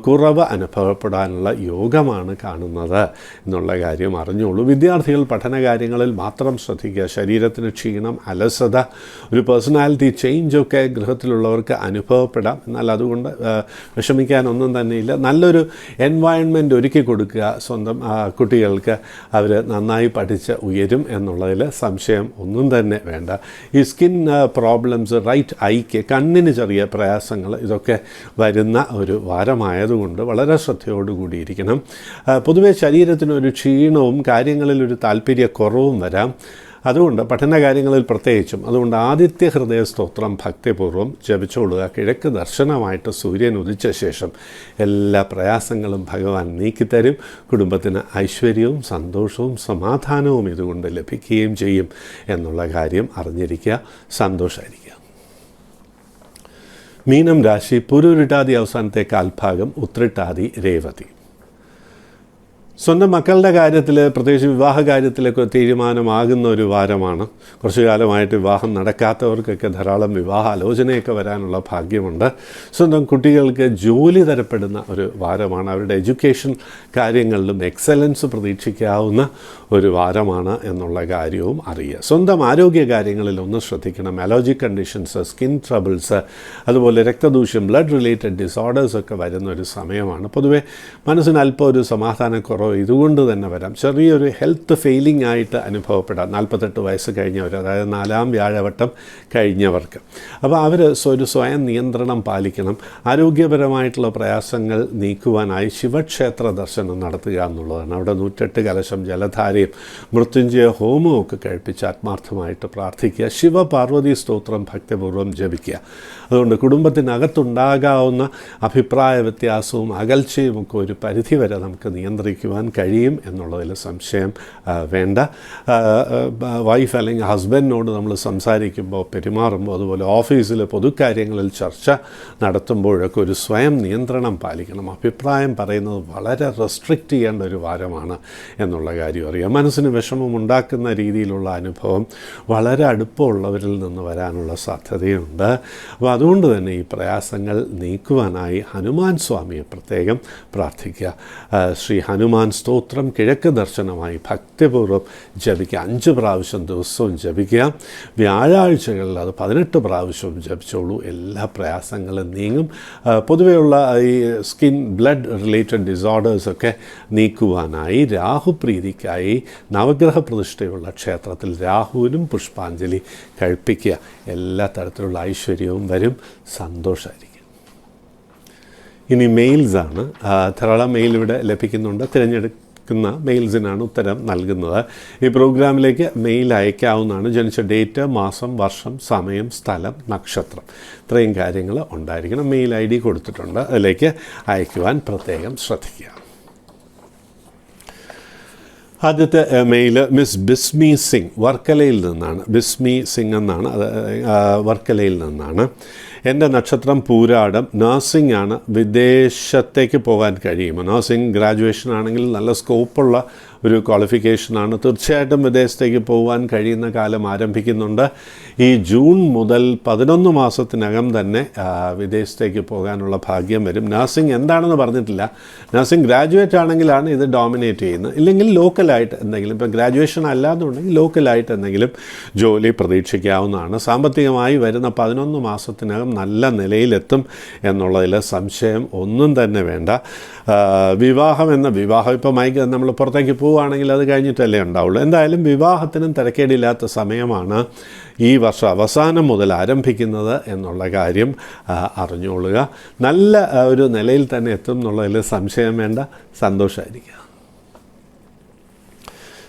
കുറവ് അനുഭവപ്പെടാനുള്ള യോഗമാണ് കാണുന്നത് എന്നുള്ള കാര്യം അറിഞ്ഞോളൂ. വിദ്യാർത്ഥികൾ പഠനകാര്യങ്ങളിൽ മാത്രം ശ്രദ്ധിക്കുക. ശരീരത്തിന് ക്ഷീണം, അലസത, ഒരു പേഴ്സണാലിറ്റി ചേഞ്ചൊക്കെ ഗൃഹത്തിലുള്ളവർക്ക് അനുഭവപ്പെടാം. എന്നാൽ അതുകൊണ്ട് വിഷമിക്കാനൊന്നും തന്നെയില്ല. നല്ലൊരു എൻവയൺമെൻറ്റ് ഒരുക്കി കൊടുക്കുക സ്വന്തം കുട്ടികൾക്ക്. അവർ നന്നായി പഠിച്ച് ഉയരും എന്നുള്ളതിൽ സംശയം ഒന്നും തന്നെ വേണ്ട. ഈ സ്കിൻ പ്രോബ്ലംസ്, റൈറ്റ് ഐക്ക്, കണ്ണിന് ചെറിയ പ്രയാസങ്ങൾ, ഇതൊക്കെ വരുന്ന ഒരു വാരമായതുകൊണ്ട് വളരെ ശ്രദ്ധയോടുകൂടിയിരിക്കണം. പൊതുവെ ശരീരത്തിനൊരു ക്ഷീണവും കാര്യങ്ങളിലൊരു താല്പര്യക്കുറവും വരാം. അതുകൊണ്ട് പഠനകാര്യങ്ങളിൽ പ്രത്യേകിച്ചും. അതുകൊണ്ട് ആദിത്യ ഹൃദയ സ്തോത്രം ഭക്തിപൂർവ്വം ജപിച്ചോളുക. കിഴക്ക് ദർശനമായിട്ട് സൂര്യൻ ഉദിച്ച ശേഷം എല്ലാ പ്രയാസങ്ങളും ഭഗവാൻ നീക്കിത്തരും. കുടുംബത്തിന് ഐശ്വര്യവും സന്തോഷവും സമാധാനവും ഇതുകൊണ്ട് ലഭിക്കുകയും ചെയ്യും എന്നുള്ള കാര്യം അറിഞ്ഞിരിക്കുക. സന്തോഷമായിരിക്കുക. മീനം രാശി പുരുരുട്ടാതി അവസാനത്തെ കാൽഭാഗം, ഉത്രിട്ടാതി രേവതി. സ്വന്തം മക്കളുടെ കാര്യത്തിൽ, പ്രത്യേകിച്ച് വിവാഹ കാര്യത്തിലൊക്കെ തീരുമാനമാകുന്ന ഒരു വാരമാണ്. കുറച്ചു കാലമായിട്ട് വിവാഹം നടക്കാത്തവർക്കൊക്കെ ധാരാളം വിവാഹാലോചനയൊക്കെ വരാനുള്ള ഭാഗ്യമുണ്ട്. സ്വന്തം കുട്ടികൾക്ക് ജോലി തരപ്പെടുന്ന ഒരു വാരമാണ്. അവരുടെ എഡ്യൂക്കേഷൻ കാര്യങ്ങളിലും എക്സലൻസ് പ്രതീക്ഷിക്കാവുന്ന ഒരു വാരമാണ് എന്നുള്ള കാര്യവും അറിയുക. സ്വന്തം ആരോഗ്യ കാര്യങ്ങളിൽ ഒന്ന് ശ്രദ്ധിക്കണം. അലർജിക് കണ്ടീഷൻസ്, സ്കിൻ ട്രബിൾസ്, അതുപോലെ രക്തദൂഷ്യം, ബ്ലഡ് റിലേറ്റഡ് ഡിസോർഡേഴ്സൊക്കെ വരുന്ന ഒരു സമയമാണ്. പൊതുവെ മനസ്സിന് അല്പം ഒരു സമാധാനക്കുറവ് ഇതുകൊണ്ട് തന്നെ വരാം. ചെറിയൊരു ഹെൽത്ത് ഫെയിലിംഗ് ആയിട്ട് അനുഭവപ്പെടാം 48 വയസ്സ് കഴിഞ്ഞവർ, അതായത് 4ാം വ്യാഴവട്ടം കഴിഞ്ഞവർക്ക്. അപ്പോൾ അവർ ഒരു സ്വയം നിയന്ത്രണം പാലിക്കണം. ആരോഗ്യപരമായിട്ടുള്ള പ്രയാസങ്ങൾ നീക്കുവാനായി ശിവക്ഷേത്ര ദർശനം നടത്തുക എന്നുള്ളതാണ്. അവിടെ 108 കലശം ജലധാരയും മൃത്യുഞ്ജയ ഹോമവും ഒക്കെ കഴിപ്പിച്ച് ആത്മാർത്ഥമായിട്ട് പ്രാർത്ഥിക്കുക. ശിവപാർവതി സ്തോത്രം ഭക്തിപൂർവ്വം ജപിക്കുക. അതുകൊണ്ട് കുടുംബത്തിനകത്തുണ്ടാകാവുന്ന അഭിപ്രായ വ്യത്യാസവും അകൽച്ചയും ഒക്കെ ഒരു പരിധിവരെ നമുക്ക് നിയന്ത്രിക്കുവാൻ കഴിയും എന്നുള്ളതിൽ സംശയം വേണ്ട. വൈഫ് അല്ലെങ്കിൽ ഹസ്ബൻഡിനോട് നമ്മൾ സംസാരിക്കുമ്പോൾ, പെരുമാറുമ്പോൾ, അതുപോലെ ഓഫീസിലെ പൊതുക്കാര്യങ്ങളിൽ ചർച്ച നടത്തുമ്പോഴൊക്കെ ഒരു സ്വയം നിയന്ത്രണം പാലിക്കണം. അഭിപ്രായം പറയുന്നത് വളരെ റെസ്ട്രിക്റ്റ് ചെയ്യേണ്ട ഒരു വാരമാണ് എന്നുള്ള കാര്യം അറിയാം. മനസ്സിന് വിഷമമുണ്ടാക്കുന്ന രീതിയിലുള്ള അനുഭവം വളരെ അടുപ്പമുള്ളവരിൽ നിന്ന് വരാനുള്ള സാധ്യതയുണ്ട്. അപ്പോൾ അതുകൊണ്ട് തന്നെ ഈ പ്രയാസങ്ങൾ നീക്കുവാനായി ഹനുമാൻ സ്വാമിയെ പ്രത്യേകം പ്രാർത്ഥിക്കുക. ശ്രീ ഹനുമാൻ സ്തോത്രം കിഴക്ക് ദർശനമായി ഭക്തിപൂർവ്വം ജപിക്കുക. 5 പ്രാവശ്യം ദിവസവും ജപിക്കുക. വ്യാഴാഴ്ചകളിൽ അത് 18 പ്രാവശ്യവും ജപിച്ചോളൂ. എല്ലാ പ്രയാസങ്ങളും നീങ്ങും. പൊതുവെയുള്ള ഈ സ്കിൻ ബ്ലഡ് റിലേറ്റഡ് ഡിസോർഡേഴ്സൊക്കെ നീക്കുവാനായി രാഹുപ്രീതിക്കായി നവഗ്രഹ പ്രതിഷ്ഠയുള്ള ക്ഷേത്രത്തിൽ രാഹുവിനും പുഷ്പാഞ്ജലി കഴിപ്പിക്കുക. എല്ലാ തരത്തിലുള്ള ഐശ്വര്യവും വരും, സന്തോഷമായിരിക്കും. ഇനി മെയിൽസാണ്. ധാരാളം മെയിൽ ഇവിടെ ലഭിക്കുന്നുണ്ട്. തിരഞ്ഞെടുക്കുന്ന മെയിൽസിനാണ് ഉത്തരം നൽകുന്നത്. ഈ പ്രോഗ്രാമിലേക്ക് മെയിൽ അയക്കാവുന്നതാണ്. ജനിച്ച ഡേറ്റ്, മാസം, വർഷം, സമയം, സ്ഥലം, നക്ഷത്രം, ഇത്രയും കാര്യങ്ങൾ ഉണ്ടായിരിക്കണം. മെയിൽ ID കൊടുത്തിട്ടുണ്ട്, അതിലേക്ക് അയക്കുവാൻ പ്രത്യേകം ശ്രദ്ധിക്കുക. ആദ്യത്തെ മെയിൽ മിസ് ബിസ്മി സിംഗ് വർക്കലയിൽ നിന്നാണ്. ബിസ്മി സിംഗ് എന്നാണ്, അത് വർക്കലയിൽ നിന്നാണ്. എൻ്റെ നക്ഷത്രം പൂരാടം. നഴ്സിംഗ് ആണ്. വിദേശത്തേക്ക് പോകാൻ കഴിയുമോ? നഴ്സിംഗ് ഗ്രാജുവേഷൻ ആണെങ്കിൽ നല്ല സ്കോപ്പുള്ള ഒരു ക്വാളിഫിക്കേഷനാണ്. തീർച്ചയായിട്ടും വിദേശത്തേക്ക് പോകാൻ കഴിയുന്ന കാലം ആരംഭിക്കുന്നുണ്ട്. ഈ ജൂൺ മുതൽ 11 മാസത്തിനകം തന്നെ വിദേശത്തേക്ക് പോകാനുള്ള ഭാഗ്യം വരും. നഴ്സിംഗ് എന്താണെന്ന് പറഞ്ഞിട്ടില്ല. നഴ്സിംഗ് ഗ്രാജുവേറ്റ് ആണെങ്കിലാണ് ഇത് ഡോമിനേറ്റ് ചെയ്യുന്നത്. ഇല്ലെങ്കിൽ ലോക്കലായിട്ട് എന്തെങ്കിലും, ഇപ്പോൾ ഗ്രാജുവേഷൻ അല്ലാന്നുണ്ടെങ്കിൽ ലോക്കലായിട്ട് എന്തെങ്കിലും ജോലി പ്രതീക്ഷിക്കാവുന്നതാണ്. സാമ്പത്തികമായി വരുന്ന 11 മാസത്തിനകം നല്ല നിലയിലെത്തും എന്നുള്ളതിൽ സംശയം ഒന്നും തന്നെ വേണ്ട. വിവാഹം ഇപ്പോൾ നമ്മൾ പുറത്തേക്ക് പോവുകയാണെങ്കിൽ അത് കഴിഞ്ഞിട്ടല്ലേ ഉണ്ടാവുള്ളൂ. എന്തായാലും വിവാഹത്തിനും തിരക്കേടില്ലാത്ത സമയമാണ് ഈ വർഷം അവസാനം മുതൽ ആരംഭിക്കുന്നത് എന്നുള്ള കാര്യം അറിഞ്ഞുകൊള്ളുക. നല്ല ഒരു നിലയിൽ തന്നെ എത്തും എന്നുള്ളതിൽ സംശയം വേണ്ട, സന്തോഷമായിരിക്കുക.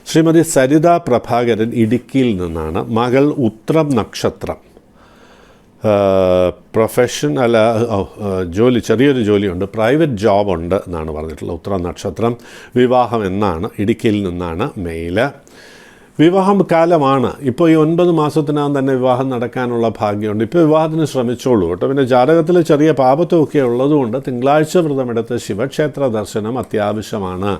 ശ്രീമതി സരിത പ്രഭാകരൻ ഇടുക്കിയിൽ നിന്നാണ്. മകൾ ഉത്രം നക്ഷത്രം. പ്രൊഫഷൻ അല്ല, ജോലി, ചെറിയൊരു ജോലിയുണ്ട്, പ്രൈവറ്റ് ജോബുണ്ട് എന്നാണ് പറഞ്ഞിട്ടുള്ളത്. ഉത്രം നക്ഷത്രം. വിവാഹം എന്നാണ്. ഇടുക്കിയിൽ നിന്നാണ് മെയിൽ. വിവാഹം കാലമാണ്. ഇപ്പോൾ ഈ 9 മാസത്തിനകം തന്നെ വിവാഹം നടക്കാനുള്ള ഭാഗ്യമുണ്ട്. ഇപ്പോൾ വിവാഹത്തിന് ശ്രമിച്ചോളൂ കേട്ടോ. പിന്നെ ജാതകത്തിൽ ചെറിയ പാപത്വമൊക്കെ ഉള്ളതുകൊണ്ട് തിങ്കളാഴ്ച വ്രതമെടുത്ത് ശിവക്ഷേത്ര ദർശനം അത്യാവശ്യമാണ്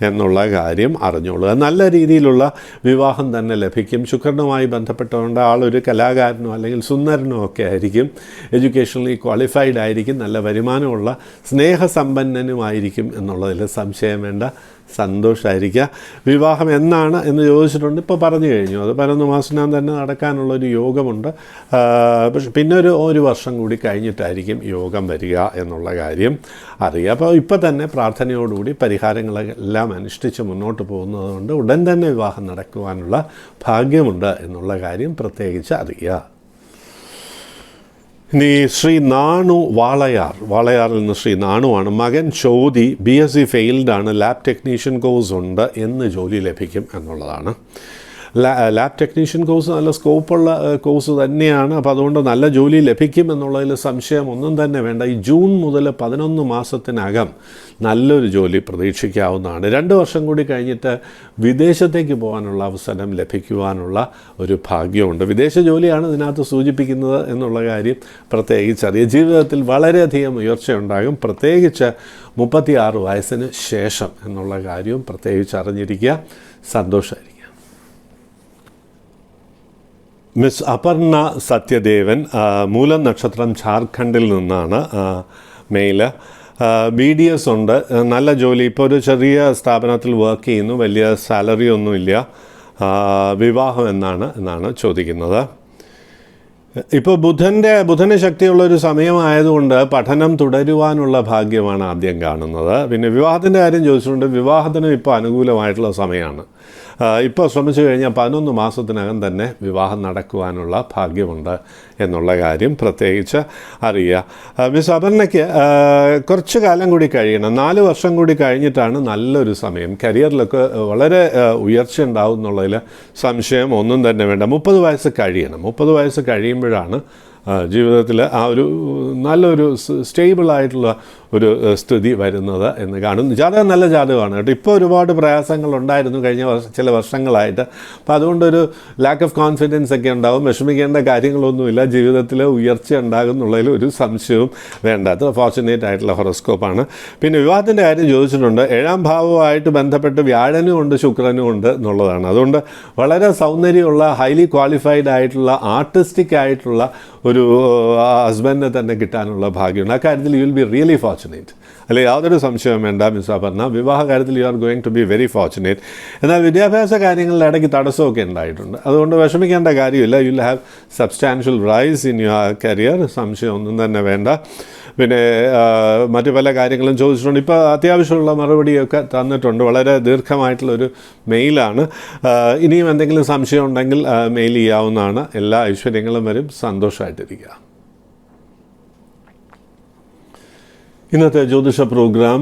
എന്നുള്ള കാര്യം അറിഞ്ഞോളൂ. നല്ല രീതിയിലുള്ള വിവാഹം തന്നെ ലഭിക്കും. ശുക്രനുമായി ബന്ധപ്പെട്ടുകൊണ്ട് ആളൊരു കലാകാരനോ അല്ലെങ്കിൽ സുന്ദരനോ ഒക്കെ ആയിരിക്കും. എഡ്യൂക്കേഷണലി ക്വാളിഫൈഡ് ആയിരിക്കും. നല്ല വരുമാനമുള്ള സ്നേഹസമ്പന്നനുമായിരിക്കും എന്നുള്ളതിൽ സംശയം വേണ്ട, സന്തോഷമായിരിക്കുക. വിവാഹം എന്നാണ് എന്ന് ചോദിച്ചിട്ടുണ്ട്. ഇപ്പോൾ പറഞ്ഞു കഴിഞ്ഞു. അത് 11 മാസത്തിനകം തന്നെ നടക്കാനുള്ളൊരു യോഗമുണ്ട്. പക്ഷെ പിന്നെ ഒരു വർഷം കൂടി കഴിഞ്ഞിട്ടായിരിക്കും യോഗം വരിക എന്നുള്ള കാര്യം അറിയുക. അപ്പോൾ ഇപ്പോൾ തന്നെ പ്രാർത്ഥനയോടുകൂടി പരിഹാരങ്ങളെല്ലാം അനുഷ്ഠിച്ച് മുന്നോട്ട് പോകുന്നതുകൊണ്ട് ഉടൻ തന്നെ വിവാഹം നടക്കുവാനുള്ള ഭാഗ്യമുണ്ട് എന്നുള്ള കാര്യം പ്രത്യേകിച്ച് അറിയുക. ഇനി ശ്രീ നാണു വാളയാറിൽ നിന്ന് ശ്രീ നാണുവാണ്. മകൻ ചോദി BSc ഫെയിൽഡാണ്. ലാബ് ടെക്നീഷ്യൻ കോഴ്സ് ഉണ്ട്, എന്ന് ജോലി ലഭിക്കും എന്നുള്ളതാണ്. ലാബ് ടെക്നീഷ്യൻ കോഴ്സ് നല്ല സ്കോപ്പുള്ള കോഴ്സ് തന്നെയാണ്. അപ്പോൾ അതുകൊണ്ട് നല്ല ജോലി ലഭിക്കും എന്നുള്ളതിൽ സംശയം ഒന്നും തന്നെ വേണ്ട. ഈ ജൂൺ മുതൽ 11 മാസത്തിനകം നല്ലൊരു ജോലി പ്രതീക്ഷിക്കാവുന്നതാണ്. 2 വർഷം കൂടി കഴിഞ്ഞിട്ട് വിദേശത്തേക്ക് പോകാനുള്ള അവസരം ലഭിക്കുവാനുള്ള ഒരു ഭാഗ്യമുണ്ട്. വിദേശ ജോലിയാണ് ഇതിനകത്ത് സൂചിപ്പിക്കുന്നത് എന്നുള്ള കാര്യം പ്രത്യേകിച്ചറിയാം. ജീവിതത്തിൽ വളരെയധികം ഉയർച്ചയുണ്ടാകും, പ്രത്യേകിച്ച് 36 വയസ്സിന് ശേഷം എന്നുള്ള കാര്യവും പ്രത്യേകിച്ച് അറിഞ്ഞിരിക്കുക. സന്തോഷമായിരിക്കും. മിസ് അപർണ സത്യദേവൻ, മൂലം നക്ഷത്രം, ഝാർഖണ്ഡിൽ നിന്നാണ് മെയിൽ. BDS ഉണ്ട്, നല്ല ജോലി, ഇപ്പോൾ ഒരു ചെറിയ സ്ഥാപനത്തിൽ വർക്ക് ചെയ്യുന്നു, വലിയ സാലറി ഒന്നുമില്ല. വിവാഹം എന്നാണ് ചോദിക്കുന്നത്. ഇപ്പോൾ ബുധന് ശക്തിയുള്ളൊരു സമയമായതുകൊണ്ട് പഠനം തുടരുവാനുള്ള ഭാഗ്യമാണ് ആദ്യം കാണുന്നത്. പിന്നെ വിവാഹത്തിൻ്റെ കാര്യം ചോദിച്ചിട്ടുണ്ട്. വിവാഹത്തിനും ഇപ്പോൾ അനുകൂലമായിട്ടുള്ള സമയമാണ്. ഇപ്പോൾ ശ്രമിച്ചു കഴിഞ്ഞാൽ 11 മാസത്തിനകം തന്നെ വിവാഹം നടക്കുവാനുള്ള ഭാഗ്യമുണ്ട് എന്നുള്ള കാര്യം പ്രത്യേകിച്ച് അറിയുക. മിസ് അപർണയ്ക്ക് കുറച്ച് കാലം കൂടി കഴിയണം, 4 വർഷം കൂടി കഴിഞ്ഞിട്ടാണ് നല്ലൊരു സമയം. കരിയറിലൊക്കെ വളരെ ഉയർച്ച ഉണ്ടാവും എന്നുള്ളതിൽ സംശയം ഒന്നും തന്നെ വേണ്ട. 30 വയസ്സ് കഴിയണം. 30 വയസ്സ് കഴിയുമ്പോഴാണ് ജീവിതത്തിൽ ആ ഒരു നല്ലൊരു സ്റ്റേബിളായിട്ടുള്ള ഒരു സ്ഥിതി വരുന്നത് എന്ന് കാണുന്നു. ജാതകം നല്ല ജാതകമാണ് കേട്ടോ. ഇപ്പോൾ ഒരുപാട് പ്രയാസങ്ങളുണ്ടായിരുന്നു കഴിഞ്ഞ ചില വർഷങ്ങളായിട്ട്. അപ്പോൾ അതുകൊണ്ടൊരു ലാക്ക് ഓഫ് കോൺഫിഡൻസ് ഒക്കെ ഉണ്ടാവും. വിഷമിക്കേണ്ട കാര്യങ്ങളൊന്നുമില്ല. ജീവിതത്തിൽ ഉയർച്ച ഉണ്ടാകും എന്നുള്ളതിൽ ഒരു സംശയവും വേണ്ട. അത് ഫോർച്ചുനേറ്റ് ആയിട്ടുള്ള ഹൊറോസ്കോപ്പാണ്. പിന്നെ വിവാഹത്തിൻ്റെ കാര്യം ചോദിച്ചിട്ടുണ്ട്. 7ാം ഭാവവുമായിട്ട് ബന്ധപ്പെട്ട് വ്യാഴനും ഉണ്ട്, ശുക്രനും ഉണ്ട് എന്നുള്ളതാണ്. അതുകൊണ്ട് വളരെ സൗന്ദര്യമുള്ള, ഹൈലി ക്വാളിഫൈഡ് ആയിട്ടുള്ള, ആർട്ടിസ്റ്റിക് ആയിട്ടുള്ള ഒരു ഹസ്ബൻഡിനെ തന്നെ കിട്ടാനുള്ള ഭാഗ്യമുണ്ട്. ആ കാര്യത്തിൽ you will be really fortunate. അല്ലെ, യാതൊരു സംശയവും വേണ്ട മിസ് അപർണ. വിവാഹ കാര്യത്തിൽ you are going to be very fortunate. എന്നാൽ വിദ്യാഭ്യാസ കാര്യങ്ങളിൽ ഇടയ്ക്ക് തടസ്സമൊക്കെ ഉണ്ടായിട്ടുണ്ട്. അതുകൊണ്ട് വിഷമിക്കേണ്ട കാര്യമില്ല. You will have substantial rise in your career. സംശയം ഒന്നും തന്നെ വേണ്ട. പിന്നെ മറ്റു പല കാര്യങ്ങളും ചോദിച്ചിട്ടുണ്ട്. ഇപ്പോൾ അത്യാവശ്യമുള്ള മറുപടിയൊക്കെ തന്നിട്ടുണ്ട്. വളരെ ദീർഘമായിട്ടുള്ളൊരു മെയിലാണ്. ഇനിയും എന്തെങ്കിലും സംശയം ഉണ്ടെങ്കിൽ മെയിൽ ചെയ്യാവുന്നതാണ്. എല്ലാ ഐശ്വര്യങ്ങളും വരും. സന്തോഷമായിട്ടിരിക്കുക. ഇന്നത്തെ ജ്യോതിഷ പ്രോഗ്രാം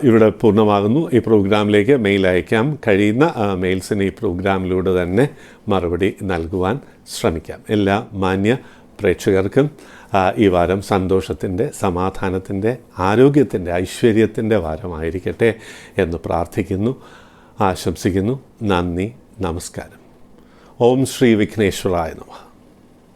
ഇവിടെ പൂർണ്ണമാകുന്നു. ഈ പ്രോഗ്രാമിലേക്ക് മെയിൽ അയക്കാം. കഴിയുന്ന മെയിൽസിന് ഈ പ്രോഗ്രാമിലൂടെ തന്നെ മറുപടി നൽകുവാൻ ശ്രമിക്കാം. എല്ലാ മാന്യ പ്രേക്ഷകർക്കും ഈ വാരം സന്തോഷത്തിൻ്റെ, സമാധാനത്തിൻ്റെ, ആരോഗ്യത്തിൻ്റെ, ഐശ്വര്യത്തിൻ്റെ വാരമായിരിക്കട്ടെ എന്ന് പ്രാർത്ഥിക്കുന്നു, ആശംസിക്കുന്നു. നന്ദി, നമസ്കാരം. ഓം ശ്രീ വിഘ്നേശ്വരായ നമഃ.